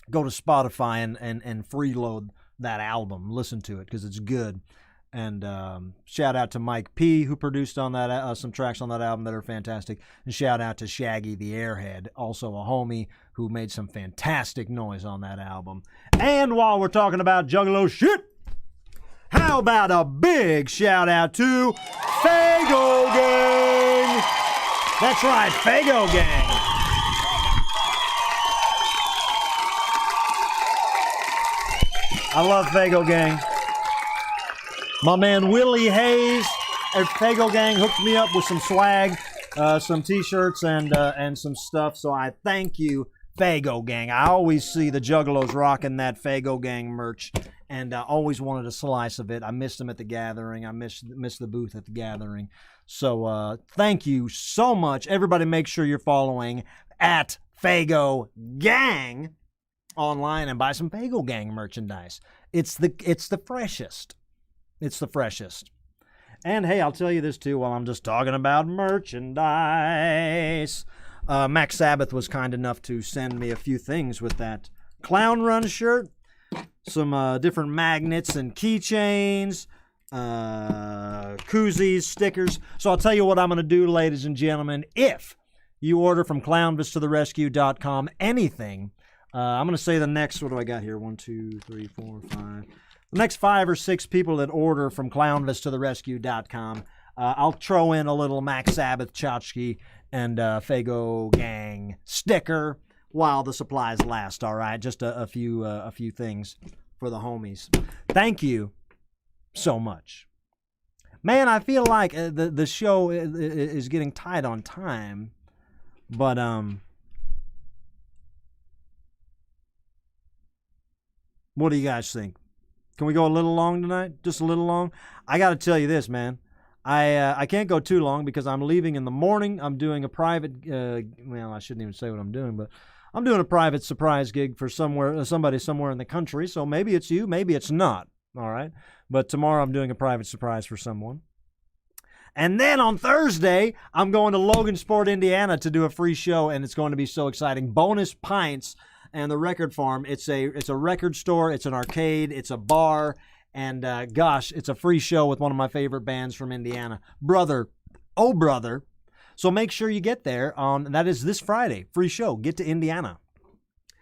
go to Spotify and freeload that album. Listen to it because it's good. And shout out to Mike P, who produced on that some tracks on that album that are fantastic. And shout out to Shaggy the Airhead, also a homie who made some fantastic noise on that album. And while we're talking about Juggalo shit, how about a big shout out to Fago Gang? That's right, Fago Gang. I love Fago Gang. My man Willie Hayes at Fago Gang hooked me up with some swag, some t-shirts and some stuff. So I thank you, Fago Gang. I always see the Juggalos rocking that Fago Gang merch, and I always wanted a slice of it. I missed them at the gathering. I missed the booth at the gathering. So thank you so much. Everybody make sure you're following at Fago Gang online and buy some Fago Gang merchandise. It's the freshest. It's the freshest. And hey, I'll tell you this too while I'm just talking about merchandise. Mac Sabbath was kind enough to send me a few things with that Clown Run shirt, some different magnets and keychains, koozies, stickers. So I'll tell you what I'm going to do, ladies and gentlemen. If you order from clownvistotherescue.com anything, I'm going to say the next, what do I got here? 1, 2, 3, 4, 5. The next 5 or 6 people that order from clownvistotherescue.com, I'll throw in a little Mac Sabbath tchotchke and Fago Gang sticker while the supplies last. All right, just a few things for the homies. Thank you so much, man. I feel like the show is getting tight on time, but what do you guys think? Can we go a little long tonight? Just a little long? I got to tell you this, man. I can't go too long because I'm leaving in the morning. I'm doing a private, well, I shouldn't even say what I'm doing, but I'm doing a private surprise gig for somebody somewhere in the country. So maybe it's you, maybe it's not. All right. But tomorrow I'm doing a private surprise for someone. And then on Thursday, I'm going to Logansport, Indiana to do a free show, and it's going to be so exciting. Bonus Pints and the Record Farm. It's a record store, it's an arcade, it's a bar, and gosh, it's a free show with one of my favorite bands from Indiana. Brother, oh brother. So make sure you get there that is this Friday. Free show. Get to Indiana.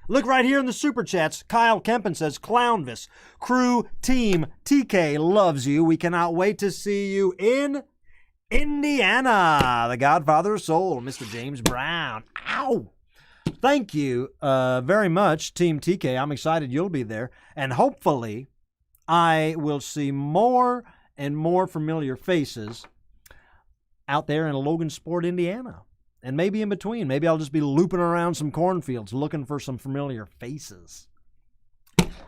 Look right here in the Super Chats. Kyle Kempen says, Clownvis, crew, team, TK loves you. We cannot wait to see you in Indiana. The Godfather of Soul, Mr. James Brown. Ow! Thank you very much, Team TK. I'm excited you'll be there. And hopefully, I will see more and more familiar faces out there in Logansport, Indiana. And maybe in between. Maybe I'll just be looping around some cornfields looking for some familiar faces.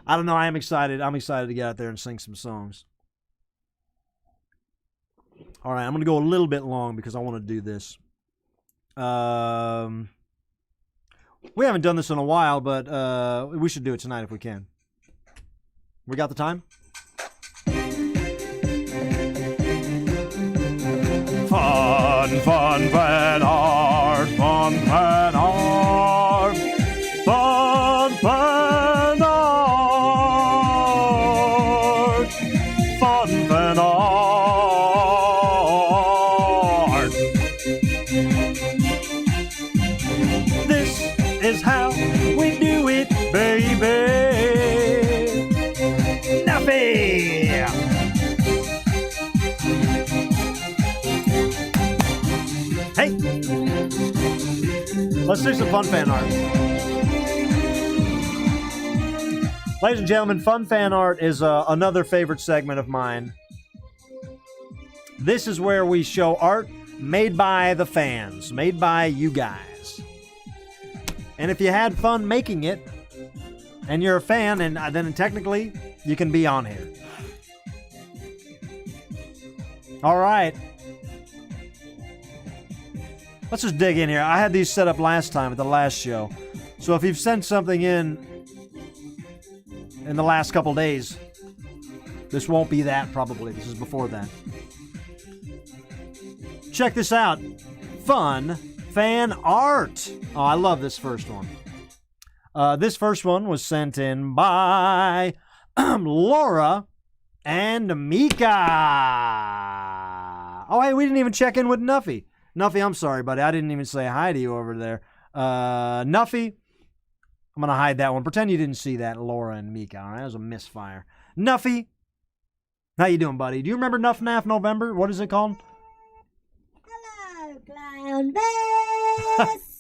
I don't know. I am excited. I'm excited to get out there and sing some songs. All right. I'm going to go a little bit long because I want to do this. We haven't done this in a while, but we should do it tonight if we can. We got the time? Fun, fun, fan art, fun, fan art, fun, fan art, fun, fan art. This is how we do it, baby. Nuffy! Hey! Let's do some fun fan art. Ladies and gentlemen, fun fan art is another favorite segment of mine. This is where we show art made by the fans, made by you guys. And if you had fun making it, and you're a fan, and then technically you can be on here. All right. Let's just dig in here. I had these set up last time at the last show. So if you've sent something in the last couple days, this won't be that probably. This is before that. Check this out. Fun fan art. Oh, I love this first one. This first one was sent in by Laura and Mika. Oh, hey, we didn't even check in with Nuffy. Nuffy, I'm sorry, buddy. I didn't even say hi to you over there. Nuffy, I'm going to hide that one. Pretend you didn't see that, Laura and Mika. All right, that was a misfire. Nuffy, how you doing, buddy? Do you remember Nuff Naff November? What is it called? Hello, Clownvis.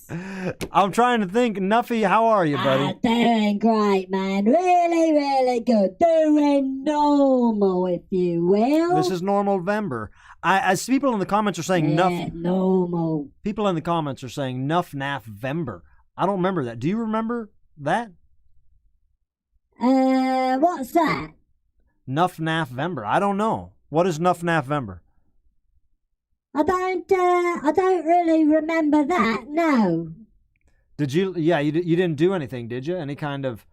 I'm trying to think. Nuffy, how are you, buddy? Doing great, man. Really, really good. Doing normal, if you will. This is normal November. As people in the comments are saying Nuff. Normal. People in the comments are saying Nuff Naff Vember. I don't remember that. Do you remember that? What's that? Nuff Naff Vember. I don't know. What is Nuff Naff Vember? I don't really remember that, no. Did you, you didn't do anything, did you? Any kind of,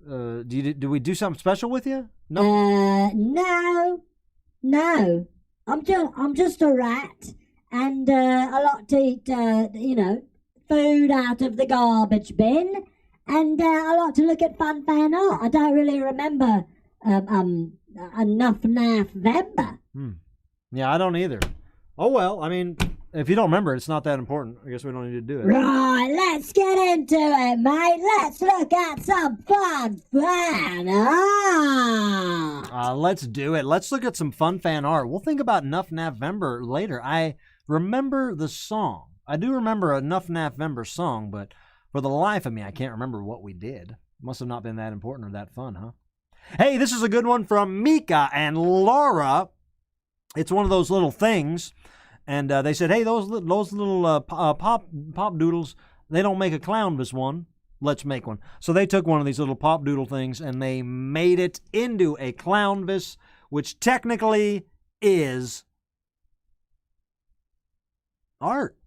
do we do something special with you? No. No. I'm just a rat, and I like to eat, food out of the garbage bin, and I like to look at fun fan art. I don't really remember, enough November. Yeah, I don't either. Oh, well, I mean, if you don't remember, it's not that important. I guess we don't need to do it. Right, let's get into it, mate. Let's look at some fun fan art. Let's do it. Let's look at some fun fan art. We'll think about Nuff November later. I remember the song. I do remember a Nuff November song, but for the life of me, I can't remember what we did. Must have not been that important or that fun, huh? Hey, this is a good one from Mika and Laura. It's one of those little things, and they said, hey, those little pop doodles, they don't make a Clownvis one. Let's make one. So they took one of these little pop doodle things, and they made it into a Clownvis, which technically is art,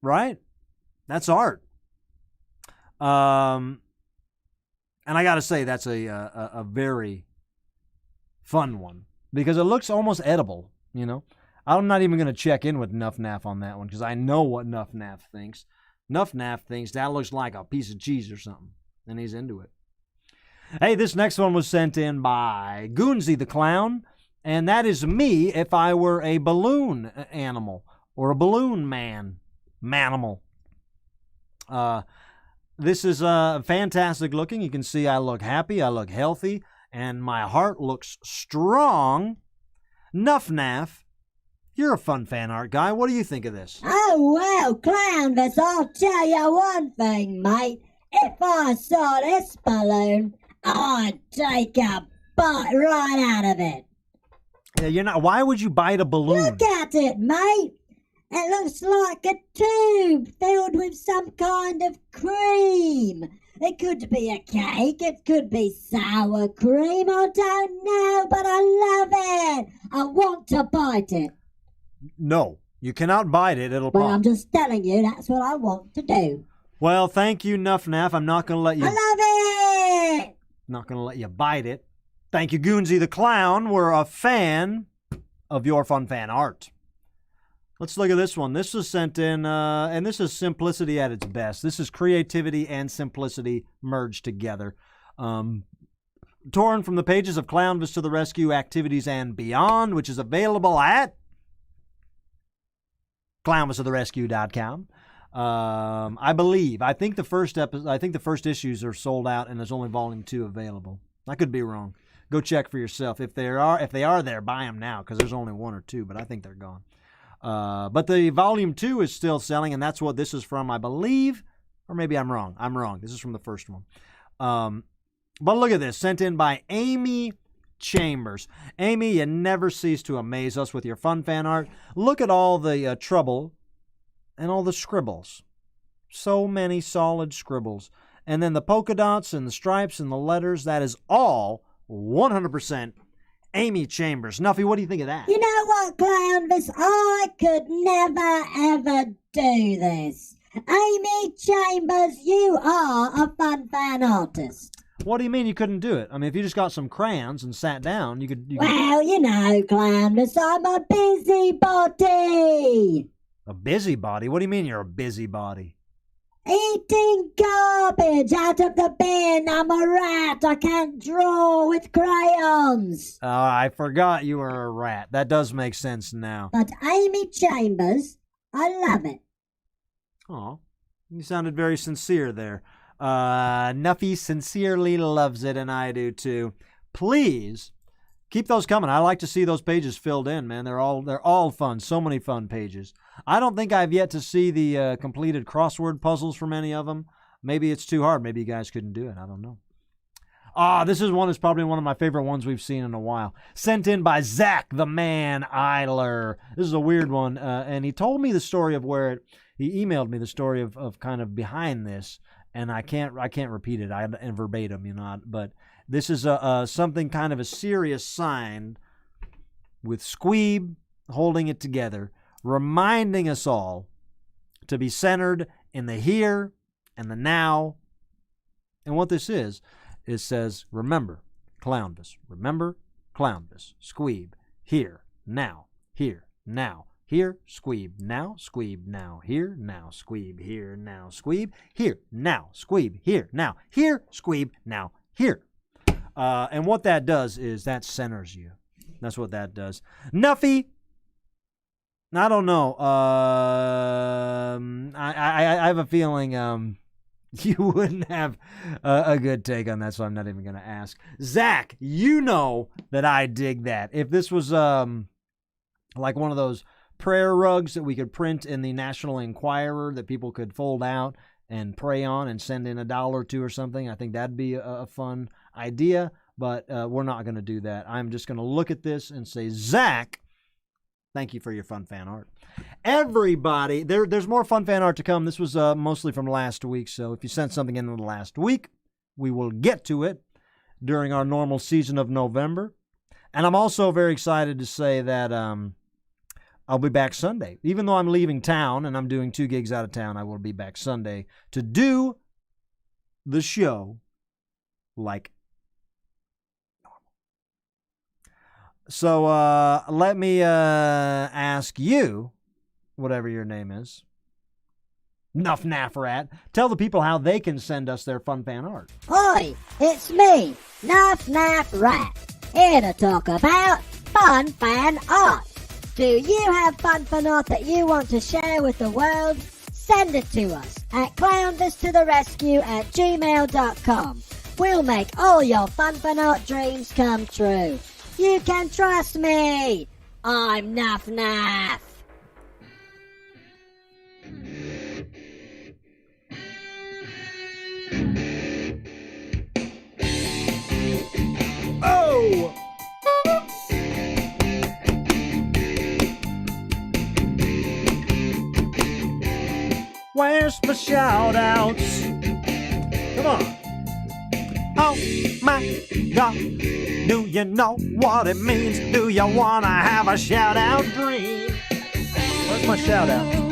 right? That's art. And I got to say, that's a very fun one because it looks almost edible, you know. I'm not even going to check in with Nuff Naff on that one because I know what Nuff Naff thinks. Nuff Naff thinks that looks like a piece of cheese or something, and he's into it. Hey, this next one was sent in by Goonsy the Clown, and that is me if I were a balloon animal or a balloon manimal. This is fantastic looking. You can see I look happy, I look healthy, and my heart looks strong. Nuff Naff, you're a fun fan art guy. What do you think of this? Oh, well, Clownvis, I'll tell you one thing, mate. If I saw this balloon, I'd take a bite right out of it. Yeah, you're not. Why would you bite a balloon? Look at it, mate. It looks like a tube filled with some kind of cream. It could be a cake, it could be sour cream, I don't know, but I love it. I want to bite it. No, you cannot bite it. It'll Well, pop. I'm just telling you, that's what I want to do. Well, thank you, Nuff Naff. I'm not going to let you. I love it! Not going to let you bite it. Thank you, Goonsy the Clown. We're a fan of your fun fan art. Let's look at this one. This was sent in, and this is simplicity at its best. This is creativity and simplicity merged together. Torn from the pages of Clownvis to the Rescue Activities and Beyond, which is available at clownvisoftherescue.com. I think the first issues are sold out and there's only volume 2 available. I could be wrong. Go check for yourself. If they are there, buy them now because there's only 1 or 2, but I think they're gone. But the volume 2 is still selling, and that's what this is from, I believe. Or maybe I'm wrong. I'm wrong. This is from the first one. But look at this, sent in by Amy Chambers. Amy, you never cease to amaze us with your fun fan art. Look at all the trouble and all the scribbles. So many solid scribbles. And then the polka dots and the stripes and the letters, that is all 100% Amy Chambers. Nuffy, what do you think of that? You know what, Clownvis? I could never, ever do this. Amy Chambers, you are a fun fan artist. What do you mean you couldn't do it? I mean, if you just got some crayons and sat down, you could... Well, you know, Clownvis, I'm a busybody. A busybody? What do you mean you're a busybody? Eating garbage out of the bin. I'm a rat. I can't draw with crayons. Oh, I forgot you were a rat. That does make sense now. But Amy Chambers, I love it. Oh, you sounded very sincere there. Nuffy sincerely loves it, and I do too. Please keep those coming. I like to see those pages filled in, man. They're all fun. So many fun pages. I don't think I've yet to see the completed crossword puzzles from any of them. Maybe it's too hard. Maybe you guys couldn't do it. I don't know. This is probably one of my favorite ones we've seen in a while. Sent in by Zach the Man Eiler. This is a weird one, and he told me the story of he emailed me the story of kind of behind this, and I can't repeat it in verbatim, you know. But this is something kind of a serious sign with Squeeb holding it together, reminding us all to be centered in the here and the now. And what this is, it says, remember Clownvis, Squeeb, here, now, here, Squeeb, now, here, now, Squeeb, here, now, Squeeb, here, now, Squeeb, here, now, here, Squeeb, now, here. And what that does is that centers you. That's what that does. Nuffy, I don't know. I have a feeling you wouldn't have a good take on that, so I'm not even going to ask. Zach, you know that I dig that. If this was like one of those prayer rugs that we could print in the National Enquirer that people could fold out and pray on and send in $1 or $2 or something, I think that'd be a fun idea, but we're not going to do that. I'm just going to look at this and say, Zach, thank you for your fun fan art. Everybody, there's more fun fan art to come. This was mostly from last week, so if you sent something in the last week, we will get to it during our normal season of November. And I'm also very excited to say that I'll be back Sunday. Even though I'm leaving town and I'm doing 2 gigs out of town, I will be back Sunday to do the show like normal. So let me ask you, whatever your name is, Nuff Naff Rat, tell the people how they can send us their fun fan art. Hi, it's me, Nuff Naff Rat, here to talk about fun fan art. Do you have fun fan art that you want to share with the world? Send it to us at clownvistotherescue@gmail.com. We'll make all your fun fan art dreams come true. You can trust me. I'm Nuff Naff. Oh! Where's my shout outs? Come on. Oh my God. Do you know what it means? Do you want to have a shout out dream? Where's my shout out?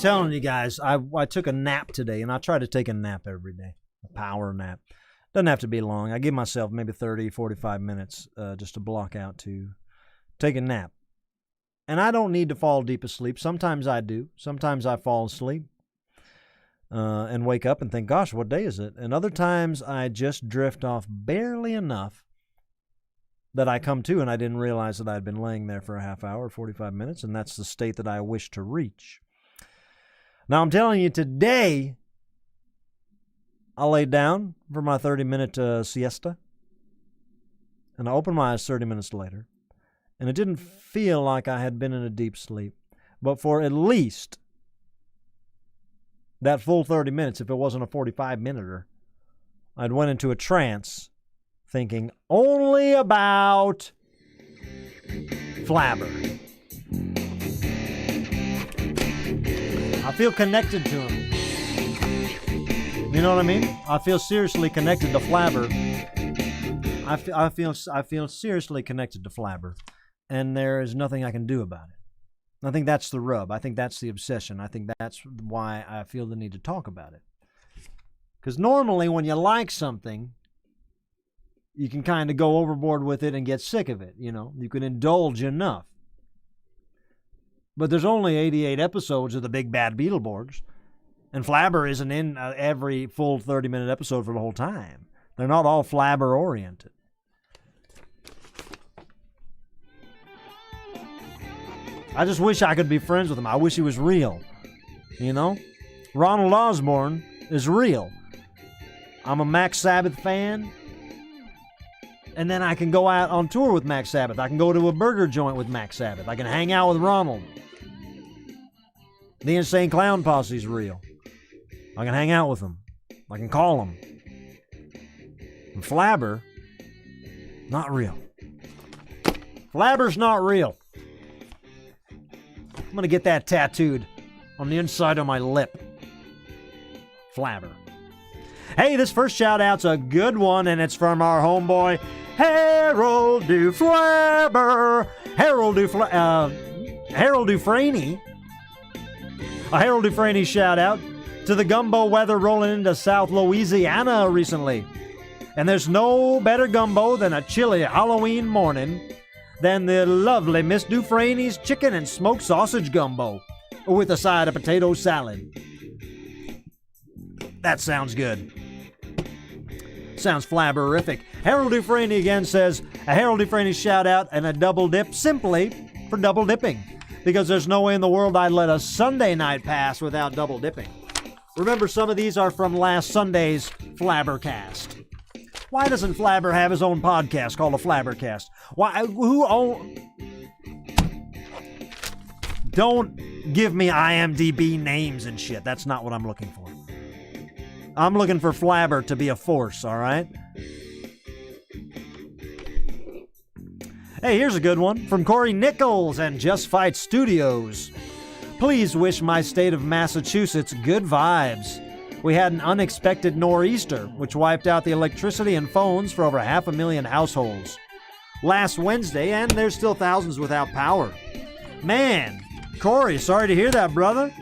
Telling you guys, I took a nap today, and I try to take a nap every day, a power nap. Doesn't have to be long. I give myself maybe 30, 45 minutes just to block out to take a nap. And I don't need to fall deep asleep. Sometimes I do. Sometimes I fall asleep and wake up and think, gosh, what day is it? And other times I just drift off barely enough that I come to and I didn't realize that I'd been laying there for a half hour, 45 minutes, and that's the state that I wish to reach. Now, I'm telling you, today, I laid down for my 30-minute siesta, and I opened my eyes 30 minutes later, and it didn't feel like I had been in a deep sleep. But for at least that full 30 minutes, if it wasn't a 45-minuter, I'd went into a trance thinking only about Flabber. I feel connected to him. You know what I mean? I feel seriously connected to Flabber. I feel seriously connected to Flabber, and there is nothing I can do about it. I think that's the rub. I think that's the obsession. I think that's why I feel the need to talk about it. Because normally when you like something, you can kind of go overboard with it and get sick of it. You know, you can indulge enough. But there's only 88 episodes of the Big Bad Beetleborgs, and Flabber isn't in every full 30-minute episode for the whole time. They're not all Flabber-oriented. I just wish I could be friends with him. I wish he was real, you know? Ronald Osbourne is real. I'm a Mac Sabbath fan, and then I can go out on tour with Mac Sabbath. I can go to a burger joint with Mac Sabbath. I can hang out with Ronald. The Insane Clown Posse's real. I can hang out with him. I can call him. And Flabber, not real. Flabber's not real. I'm going to get that tattooed on the inside of my lip. Flabber. Hey, this first shout-out's a good one, and it's from our homeboy, Harold Flabber. Harold Dufresne. A Harold Dufresne shout-out to the gumbo weather rolling into South Louisiana recently. And there's no better gumbo than a chilly Halloween morning than the lovely Miss Dufresne's chicken and smoked sausage gumbo with a side of potato salad. That sounds good. Sounds Flabberific. Harold Dufresne again says, a Harold Dufresne shout out and a double dip simply for double dipping. Because there's no way in the world I'd let a Sunday night pass without double dipping. Remember, some of these are from last Sunday's Flabbercast. Why doesn't Flabber have his own podcast called a Flabbercast? Why? Don't give me IMDb names and shit. That's not what I'm looking for. I'm looking for Flabber to be a force, all right? Hey, here's a good one from Corey Nichols and Just Fight Studios. Please wish my state of Massachusetts good vibes. We had an unexpected nor'easter, which wiped out the electricity and phones for over 500,000 households last Wednesday, and there's still thousands without power. Man, Corey, sorry to hear that, brother.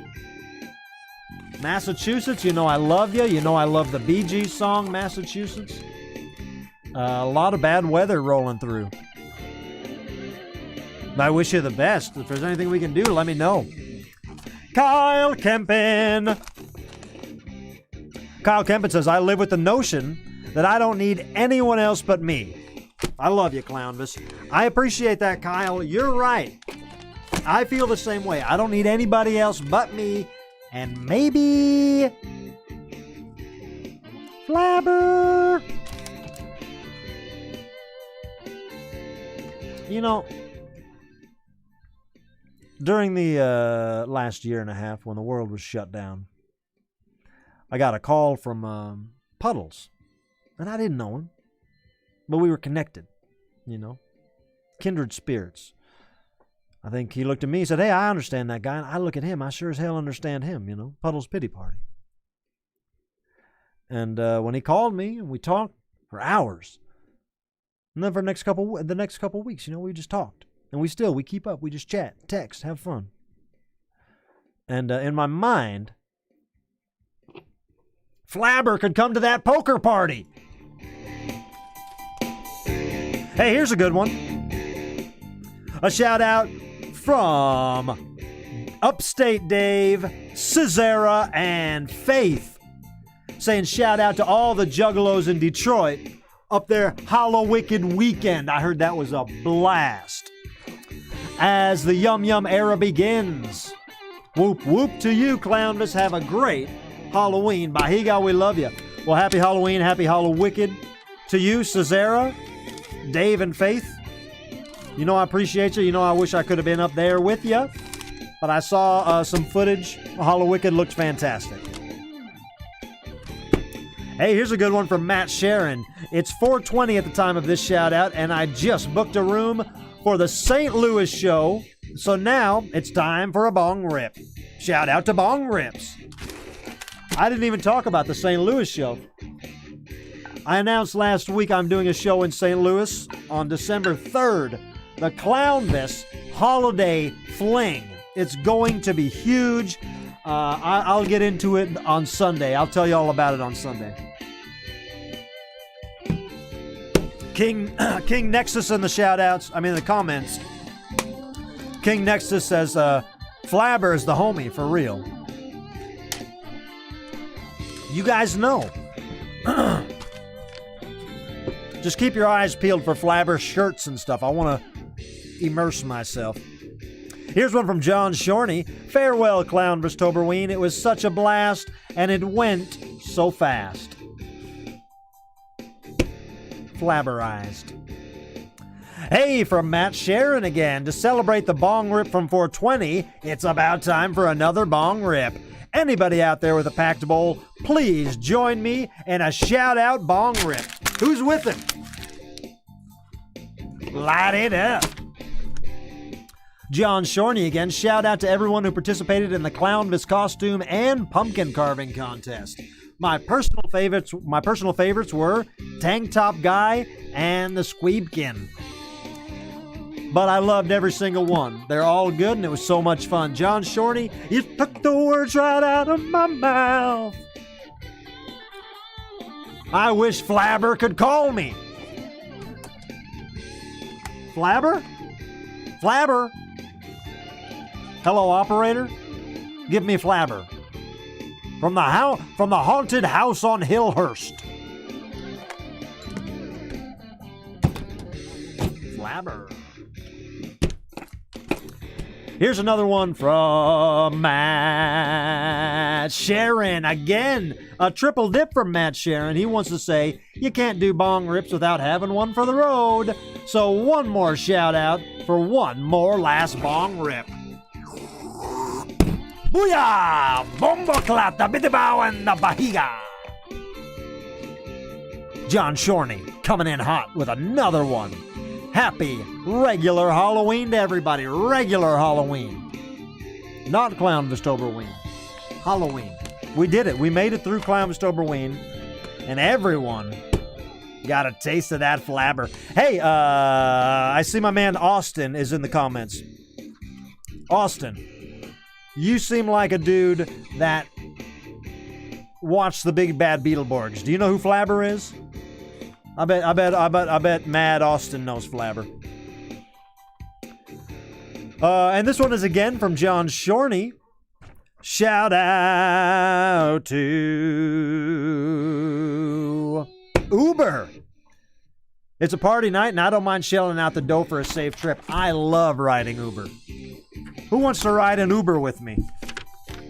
Massachusetts, you know I love you. You know I love the Bee Gees song, Massachusetts. A lot of bad weather rolling through. I wish you the best. If there's anything we can do, let me know. Kyle Kempin. Kyle Kempin says, I live with the notion that I don't need anyone else but me. I love you, Clownvis. I appreciate that, Kyle. You're right. I feel the same way. I don't need anybody else but me. And maybe Flabber. You know, during the last year and a half when the world was shut down, I got a call from Puddles. And I didn't know him. But we were connected, you know. Kindred spirits. I think he looked at me and said, hey, I understand that guy. And I look at him. I sure as hell understand him, you know. Puddles Pity Party. And when he called me and we talked for hours. And then for the next couple weeks, you know, we just talked. And we keep up. We just chat, text, have fun. And in my mind, Flabber could come to that poker party. Hey, here's a good one. A shout out from Upstate Dave, Cesara, and Faith. Saying shout out to all the juggalos in Detroit up there Hallowicked weekend. I heard that was a blast. As the Yum Yum era begins. Whoop whoop to you, Clownvis. Have a great Halloween. Bahiga, we love you. Well, happy Halloween, happy Hallowicked to you, Cesara, Dave, and Faith. You know I appreciate you. You know I wish I could have been up there with you. But I saw some footage. Hallowicked looks fantastic. Hey, here's a good one from Matt Sharon. It's 4:20 at the time of this shout out, and I just booked a room for the St. Louis show. So now it's time for a bong rip. Shout out to bong rips. I didn't even talk about the St. Louis show. I announced last week I'm doing a show in St. Louis on December 3rd. The Clownvis Holiday Fling. It's going to be huge. I'll get into it on Sunday. I'll tell you all about it on Sunday. King Nexus in the shout-outs, the comments. King Nexus says, Flabber is the homie, for real. You guys know. Just keep your eyes peeled for Flabber shirts and stuff. I want to immerse myself. Here's one from John Shorney. Farewell, Clownvis Toberween. It was such a blast, and it went so fast. Flabberized. Hey, from Matt Sharon again. To celebrate the bong rip from 420, it's about time for another bong rip. Anybody out there with a packed bowl, please join me in a shout-out bong rip. Who's with him? Light it up. John Shorney again. Shout out to everyone who participated in the Clownvis costume and pumpkin carving contest. My personal favorites were Tank Top Guy and the Squeebkin. But I loved every single one. They're all good and it was so much fun. John Shorney, you took the words right out of my mouth. I wish Flabber could call me. Flabber? Flabber? Hello, operator? Give me Flabber. From the haunted house on Hillhurst. Flabber. Here's another one from Matt Sharon. Again, a triple dip from Matt Sharon. He wants to say, you can't do bong rips without having one for the road. So one more shout out for one more last bong rip. Booyah! Bomboclata, bitibaw, and the bahiga. John Shorney coming in hot with another one. Happy regular Halloween to everybody. Regular Halloween. Not Clownvis-toberween. Halloween. We did it. We made it through Clownvis-toberween. And everyone got a taste of that flabber. Hey, I see my man Austin is in the comments. Austin, you seem like a dude that watched the Big Bad Beetleborgs. Do you know who Flabber is? I bet Mad Austin knows Flabber. And this one is again from John Shorney. Shout out to Uber. It's a party night, and I don't mind shelling out the dough for a safe trip. I love riding Uber. Who wants to ride an Uber with me?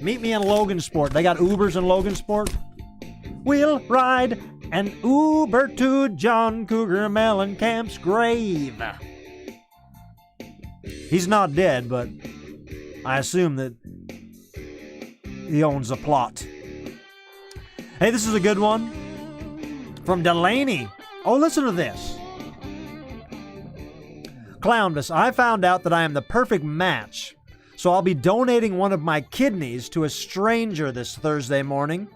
Meet me in Logansport. They got Ubers in Logansport. We'll ride an Uber to John Cougar Mellencamp's grave. He's not dead, but I assume that he owns a plot. Hey, this is a good one from Delaney. Oh, listen to this. Clownvis, I found out that I am the perfect match, so I'll be donating one of my kidneys to a stranger this Thursday morning.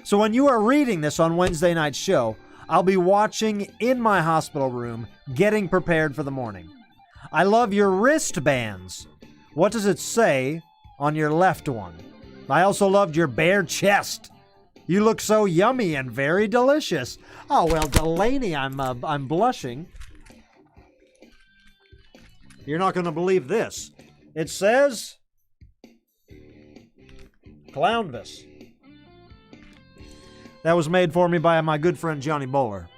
So when you are reading this on Wednesday night's show, I'll be watching in my hospital room, getting prepared for the morning. I love your wristbands. What does it say on your left one? I also loved your bare chest. You look so yummy and very delicious. Oh, well, Delaney, I'm blushing. You're not going to believe this. It says Clownvis. That was made for me by my good friend Johnny Bowler.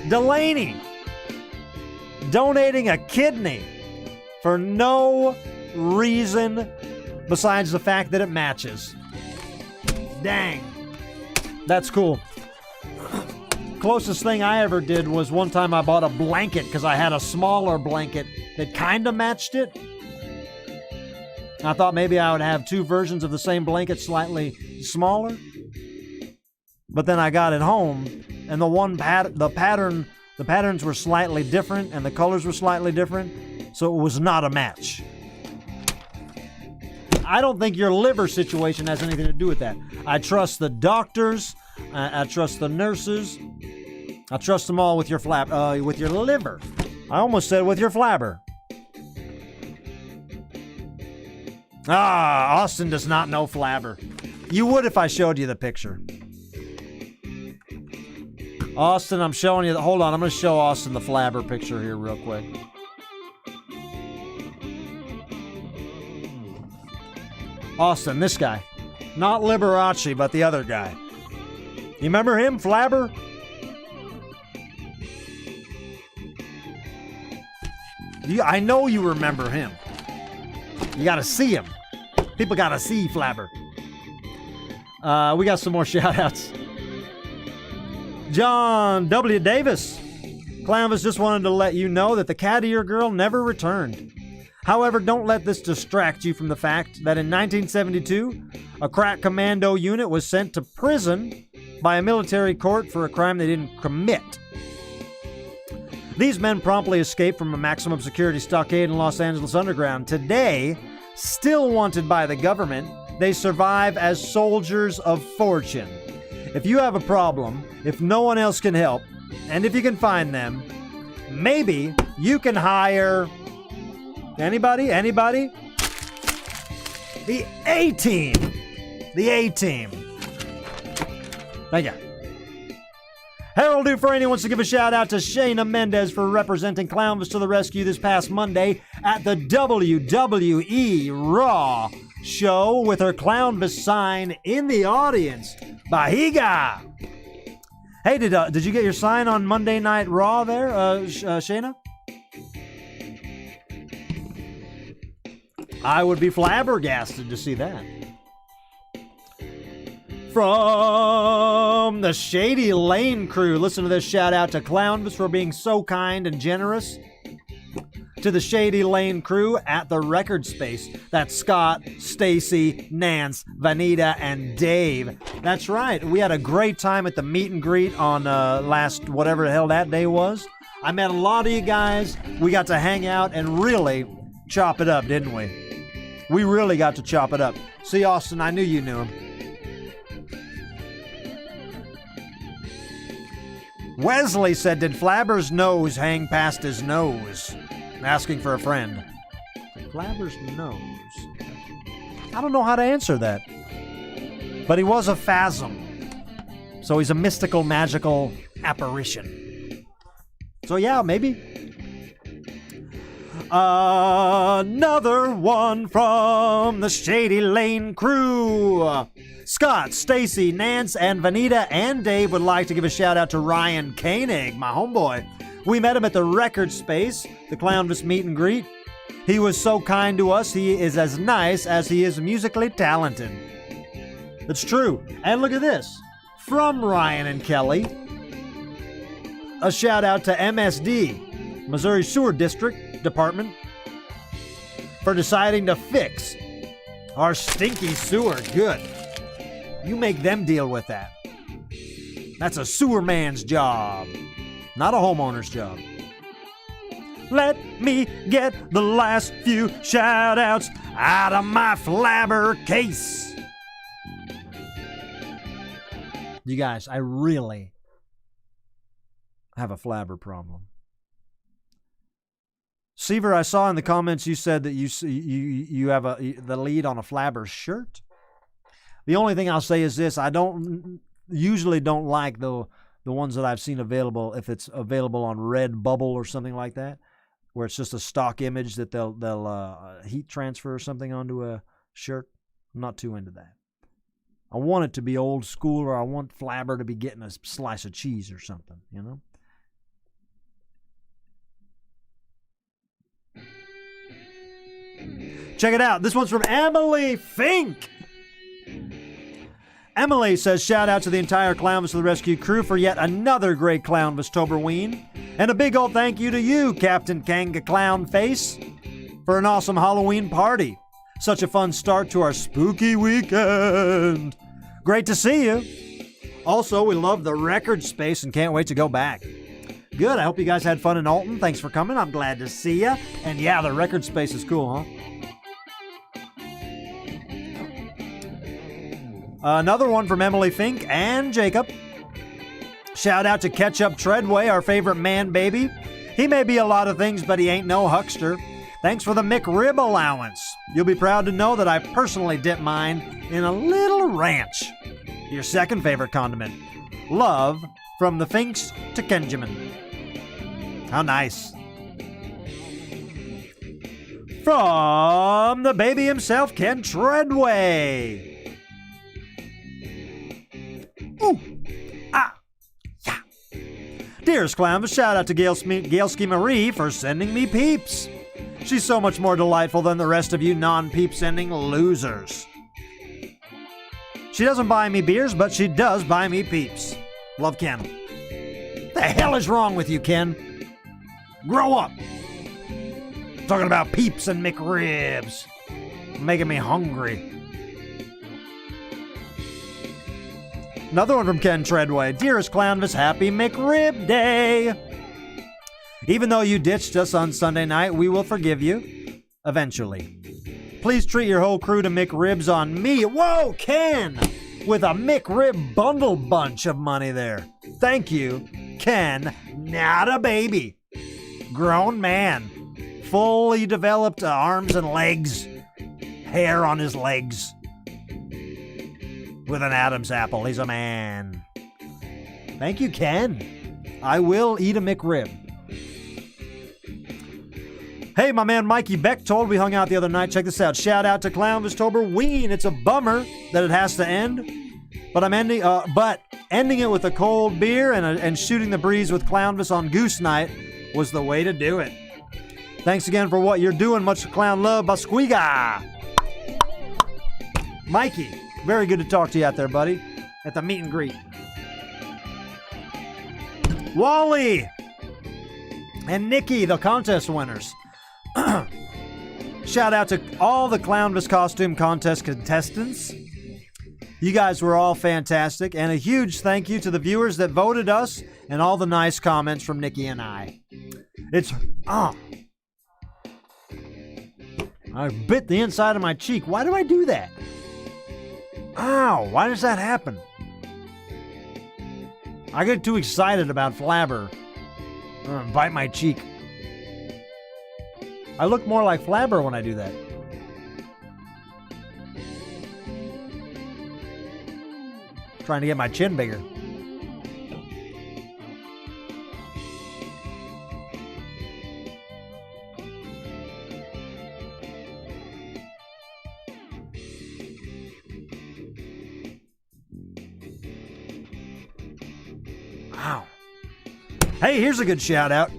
Delaney donating a kidney for no reason besides the fact that it matches. Dang. That's cool. Closest thing I ever did was one time I bought a blanket because I had a smaller blanket that kind of matched it. I thought maybe I would have two versions of the same blanket, slightly smaller. But then I got it home, and the patterns were slightly different, and the colors were slightly different, so it was not a match. I don't think your liver situation has anything to do with that. I trust the doctors. I trust the nurses. I trust them all with your with your liver. I almost said with your flabber. Ah, Austin does not know flabber. You would if I showed you the picture. Austin, I'm showing you. Hold on, I'm going to show Austin the flabber picture here real quick. Austin, this guy. Not Liberace, but the other guy. You remember him, Flabber? I know you remember him. You gotta see him. People gotta see Flabber. We got some more shout-outs. John W. Davis. Clownvis just wanted to let you know that the cat ear girl never returned. However, don't let this distract you from the fact that in 1972, a crack commando unit was sent to prison by a military court for a crime they didn't commit. These men promptly escaped from a maximum security stockade in Los Angeles Underground. Today, still wanted by the government, they survive as soldiers of fortune. If you have a problem, if no one else can help, and if you can find them, maybe you can hire... Anybody? The A-Team. The A-Team. Thank you. Harold Dufresne wants to give a shout out to Shayna Mendez for representing Clownvis to the rescue this past Monday at the WWE Raw show with her Clownvis sign in the audience. Bahiga! Hey, did you get your sign on Monday Night Raw there, Shayna? I would be flabbergasted to see that. From the Shady Lane crew, listen to this shout out to Clownvis for being so kind and generous to the Shady Lane crew at the Record Space. That's Scott, Stacy, Nance, Vanita, and Dave. That's right. We had a great time at the meet and greet on last whatever the hell that day was. I met a lot of you guys. We got to hang out and really chop it up, didn't we? We really got to chop it up. See, Austin, I knew you knew him. Wesley said, did Flabber's nose hang past his nose? Asking for a friend. Flabber's nose? I don't know how to answer that. But he was a phasm. So he's a mystical, magical apparition. So yeah, maybe. Another one from the Shady Lane crew. Scott, Stacy, Nance, and Vanita, and Dave would like to give a shout out to Ryan Koenig, my homeboy. We met him at the Record Space, the Clownvis meet and greet. He was so kind to us. He is as nice as he is musically talented. It's true. And look at this. From Ryan and Kelly, a shout out to MSD, Missouri Sewer District Department, for deciding to fix our stinky sewer. Good. You make them deal with that. That's a sewer man's job, not a homeowner's job. Let me get the last few shout outs out of my Flabber case. You guys, I really have a Flabber problem. Seaver, I saw in the comments you said that you have the lead on a Flabber shirt. The only thing I'll say is this: I usually don't like the ones that I've seen available if it's available on Redbubble or something like that, where it's just a stock image that they'll heat transfer or something onto a shirt. I'm not too into that. I want it to be old school, or I want Flabber to be getting a slice of cheese or something, you know? Check it out. This one's from Emily Fink. Emily says, shout out to the entire Clownvis to the Rescue crew for yet another great Clownvis Toberween. And a big old thank you to you, Captain Kanga Clownface, for an awesome Halloween party. Such a fun start to our spooky weekend. Great to see you. Also, we love the Record Space and can't wait to go back. Good. I hope you guys had fun in Alton. Thanks for coming. I'm glad to see you. And yeah, the Record Space is cool, huh? Another one from Emily Fink and Jacob. Shout out to Ketchup Treadway, our favorite man baby. He may be a lot of things, but he ain't no huckster. Thanks for the McRib allowance. You'll be proud to know that I personally dip mine in a little ranch. Your second favorite condiment. Love from the Finks to Kenjamin. How nice. From the baby himself, Ken Treadway. Ooh. Ah. Yeah. Dearest Clownvis, shout out to Gailski Marie for sending me peeps. She's so much more delightful than the rest of you non-peep sending losers. She doesn't buy me beers, but she does buy me peeps. Love, Ken. The hell is wrong with you, Ken? Grow up. Talking about peeps and McRibs. Making me hungry. Another one from Ken Treadway. Dearest Clownvis, happy McRib Day. Even though you ditched us on Sunday night, we will forgive you. Eventually. Please treat your whole crew to McRibs on me. Whoa, Ken! With a McRib bundle bunch of money there. Thank you, Ken. Not a baby. Grown man. Fully developed arms and legs. Hair on his legs. With an Adam's apple. He's a man. Thank you, Ken. I will eat a McRib. Hey, my man Mikey Bechtold, we hung out the other night. Check this out. Shout out to Clownvis Toberween. It's a bummer that it has to end, but ending it with a cold beer and shooting the breeze with Clownvis on Goose Night was the way to do it. Thanks again for what you're doing. Much clown love, Basquiga. Mikey, very good to talk to you out there, buddy, at the meet and greet. Wally and Nikki, the contest winners. Shout out to all the Clownvis costume contest contestants. You guys were all fantastic. And a huge thank you to the viewers that voted us and all the nice comments from Nikki and I. I bit the inside of my cheek. Why do I do that? Ow, why does that happen? I get too excited about Flabber. Bite my cheek. I look more like Flabber when I do that. Trying to get my chin bigger. Wow. Hey, here's a good shout out.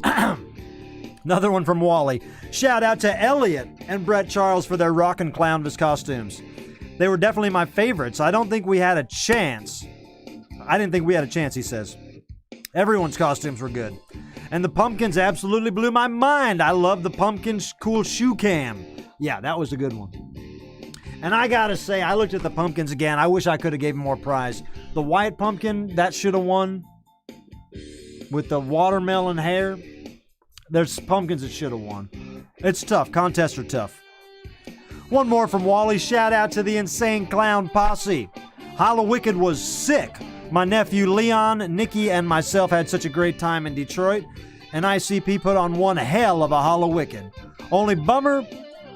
Another one from Wally. Shout out to Elliot and Brett Charles for their rockin' Clownvis costumes. They were definitely my favorites. I don't think we had a chance. I didn't think we had a chance, he says. Everyone's costumes were good. And the pumpkins absolutely blew my mind. I love the pumpkin's cool shoe cam. Yeah, that was a good one. And I gotta say, I looked at the pumpkins again. I wish I could have gave more prize. The white pumpkin, that should have won. With the watermelon hair. There's pumpkins that should have won. It's tough. Contests are tough. One more from Wally. Shout out to the Insane Clown Posse. Hallowicked was sick. My nephew Leon, Nikki, and myself had such a great time in Detroit. And ICP put on one hell of a Hallowicked. Only bummer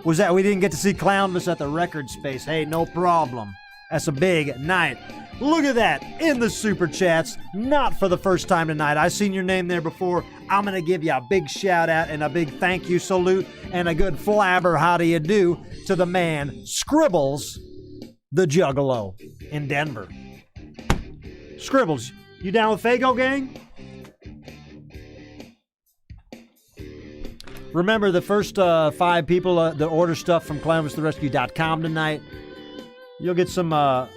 was that we didn't get to see Clownvis at the record space. Hey, no problem. That's a big night. Look at that in the super chats. Not for the first time tonight. I seen your name there before. I'm going to give you a big shout out and a big thank you salute and a good flabber how do you do to the man Scribbles the Juggalo in Denver. Scribbles, you down with Fago gang? Remember the first 5 people that order stuff from ClownvisTheRescue.com tonight, you'll get some Mac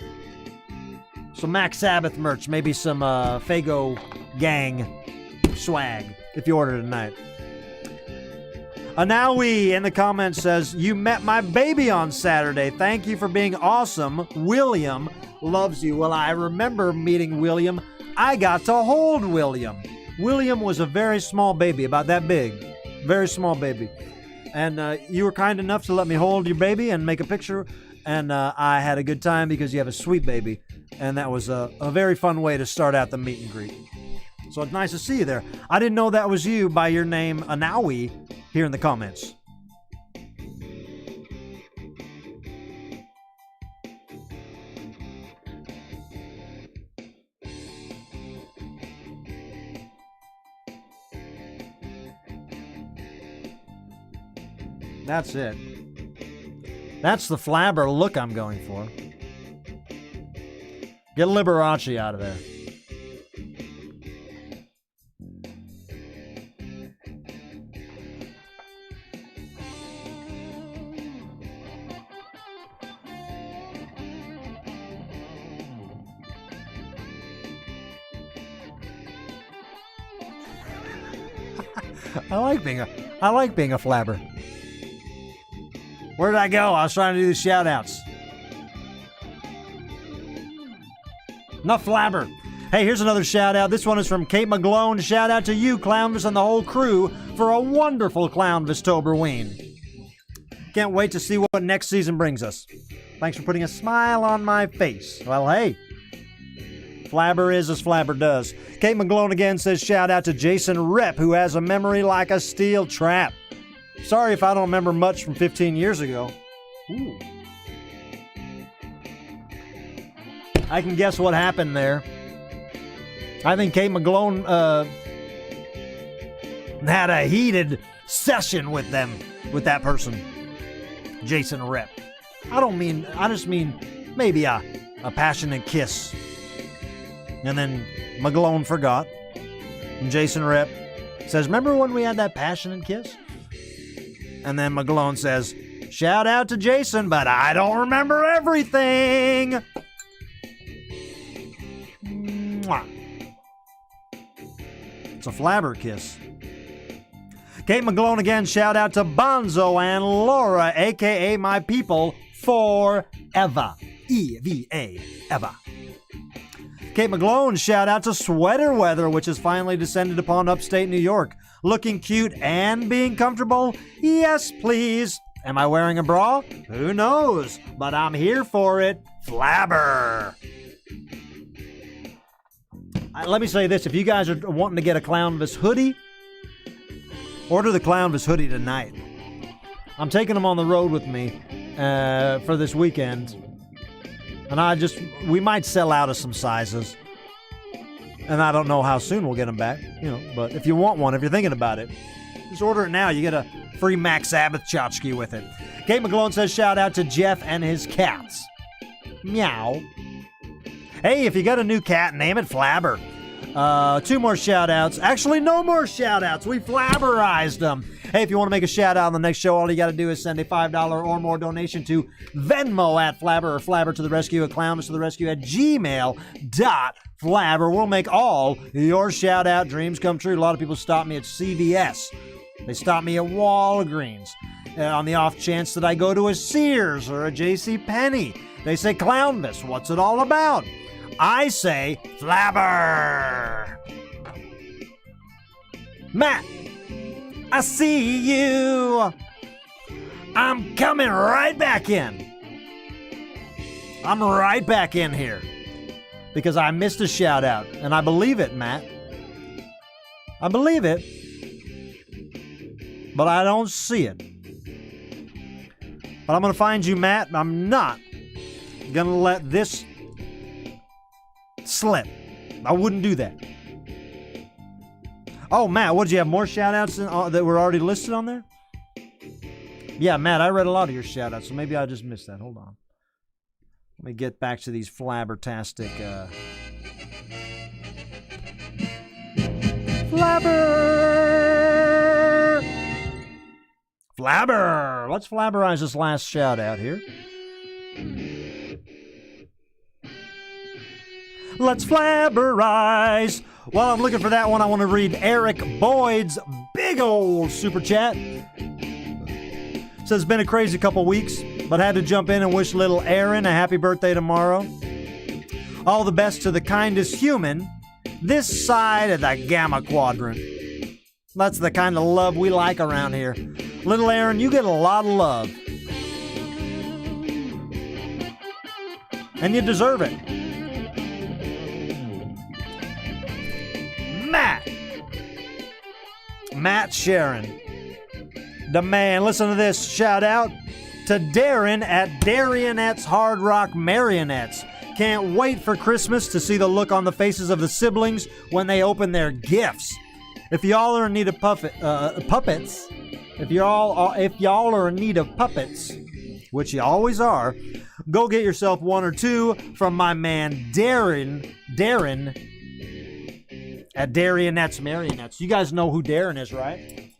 Sabbath merch, maybe some Fago gang swag if you order tonight. Anawi in the comments says, you met my baby on Saturday. Thank you for being awesome. William loves you. Well, I remember meeting William. I got to hold William. William was a very small baby, about that big. Very small baby. And you were kind enough to let me hold your baby and make a picture. And I had a good time because you have a sweet baby. And that was a very fun way to start out the meet and greet. So it's nice to see you there. I didn't know that was you by your name, Anawi, here in the comments. That's it. That's the Flabber look I'm going for. Get Liberace out of there. I like being a Flabber. Where did I go? I was trying to do the shout outs. Enough Flabber. Hey, here's another shout out. This one is from Kate McGlone. Shout out to you, Clownvis, and the whole crew for a wonderful Clownvis-toberween. Can't wait to see what next season brings us. Thanks for putting a smile on my face. Well, hey, Flabber is as Flabber does. Kate McGlone again says shout out to Jason Rep, who has a memory like a steel trap. Sorry if I don't remember much from 15 years ago. Ooh. I can guess what happened there. I think Kate McGlone had a heated session with that person. Jason Rep. I just mean maybe a passionate kiss. And then McGlone forgot. And Jason Rep says, remember when we had that passionate kiss? And then McGlone says, shout out to Jason, but I don't remember everything. Mwah. It's a Flabber kiss. Kate Kate McGlone again, shout out to Bonzo and Laura, a.k.a. my people, forever. E-V-A, ever. Kate McGlone, shout out to Sweater Weather, which has finally descended upon upstate New York. Looking cute and being comfortable? Yes, please. Am I wearing a bra? Who knows? But I'm here for it. Flabber. Let me say this. If you guys are wanting to get a Clownvis hoodie, order the Clownvis hoodie tonight. I'm taking them on the road with me for this weekend. And we might sell out of some sizes. And I don't know how soon we'll get them back, but if you want one, if you're thinking about it, just order it now. You get a free Mac Sabbath tchotchke with it. Kate McGlone says shout out to Jeff and his cats. Meow. Hey, if you got a new cat, name it Flabber. 2 more shout outs. Actually, no more shout outs. We flabberized them. Hey, if you want to make a shout out on the next show, all you got to do is send a $5 or more donation to Venmo at Flabber or Flabber to the rescue at Clownvis to the rescue at gmail.flabber. We'll make all your shout out dreams come true. A lot of people stop me at CVS. They stop me at Walgreens. On the off chance that I go to a Sears or a JCPenney. They say, Clownvis, what's it all about? I say, Flabber. Matt, I see you. I'm coming right back in. I'm right back in here because I missed a shout out, and I believe it, Matt. I believe it, but I don't see it. But I'm going to find you, Matt. I'm not going to let this slip. I wouldn't do that. Oh, Matt, what, did you have more shout-outs that were already listed on there? Yeah, Matt, I read a lot of your shout-outs, so maybe I just missed that. Hold on. Let me get back to these flabbertastic... Flabber! Flabber! Let's flabberize this last shout-out here. Let's flabberize. While I'm looking for that one, I want to read Eric Boyd's big old super chat. Says, been a crazy couple weeks, but had to jump in and wish little Aaron a happy birthday tomorrow. All the best to the kindest human this side of the Gamma Quadrant. That's the kind of love we like around here. Little Aaron, you get a lot of love. And you deserve it. Matt Sharon, the man. Listen to this. Shout out to Darren at Darionette's Hard Rock Marionettes. Can't wait for Christmas to see the look on the faces of the siblings when they open their gifts. If y'all are in need of puppets, if y'all are in need of puppets, which you always are, go get yourself 1 or 2 from my man Darren at Darionette's Marionettes. You guys know who Darren is, right?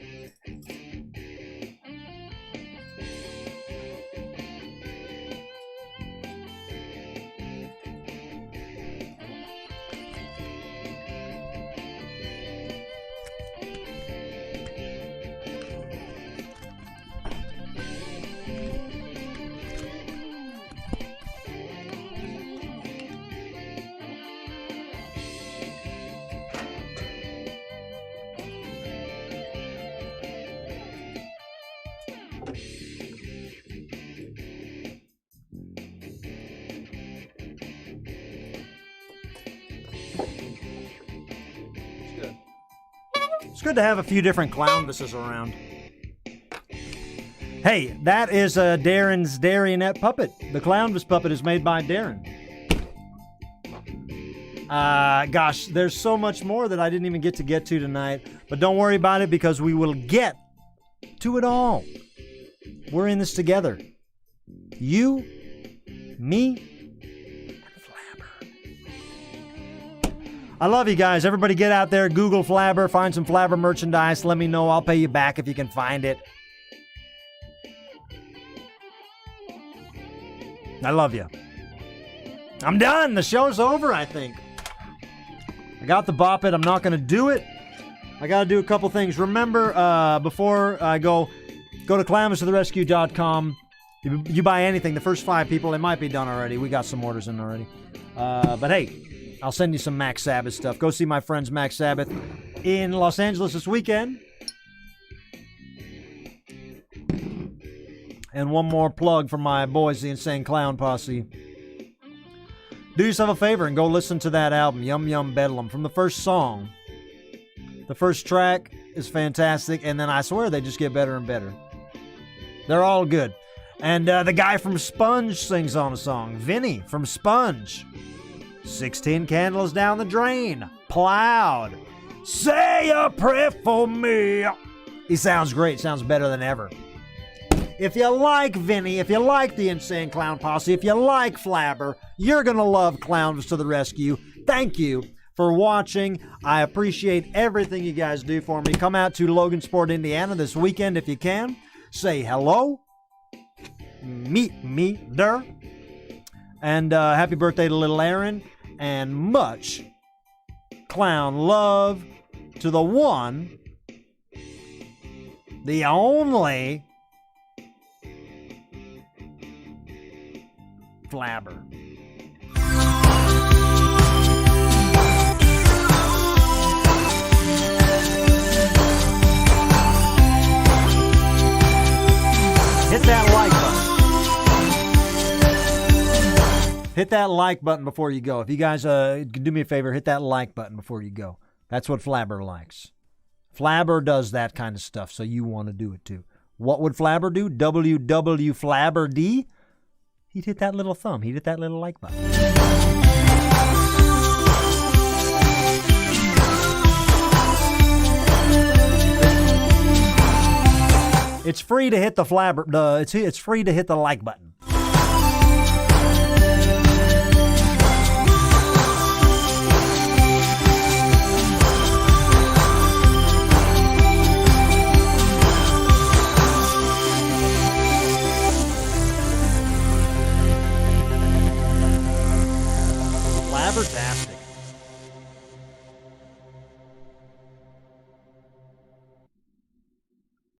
It's good to have a few different Clownvises around. Hey, that is Darren's Darionette puppet. The Clownvis puppet is made by Darren. Gosh, there's so much more that I didn't even get to tonight. But don't worry about it because we will get to it all. We're in this together. You, me, I love you guys. Everybody get out there, Google Flabber, find some Flabber merchandise. Let me know. I'll pay you back if you can find it. I love you. I'm done. The show's over, I think. I got the bop it. I'm not going to do it I got to do a couple things. Remember, before I go to clownvistotherescue.com. You buy anything, the first 5 people, it might be done already. We got some orders in already. But hey, I'll send you some Mac Sabbath stuff. Go see my friends Mac Sabbath in Los Angeles this weekend. And one more plug for my boys, the Insane Clown Posse. Do yourself a favor and go listen to that album, Yum Yum Bedlam, from the first song. The first track is fantastic, and then I swear they just get better and better. They're all good. And the guy from Sponge sings on a song. Vinny from Sponge. 16 candles down the drain. Plowed. Say a prayer for me. He sounds great. Sounds better than ever. If you like Vinny, if you like the Insane Clown Posse, if you like Flabber, you're going to love Clownvis to the Rescue. Thank you for watching. I appreciate everything you guys do for me. Come out to Logansport, Indiana this weekend if you can. Say hello. Meet me there. And happy birthday to little Aaron. And much clown love to the one, the only Flabber. Hit that like button. Hit that like button before you go. If you guys do me a favor, hit that like button before you go. That's what Flabber likes. Flabber does that kind of stuff, so you want to do it too. What would Flabber do? WW Flabber D? He'd hit that little thumb. He'd hit that little like button. It's free to hit the Flabber. It's free to hit the like button. Flabbertastic.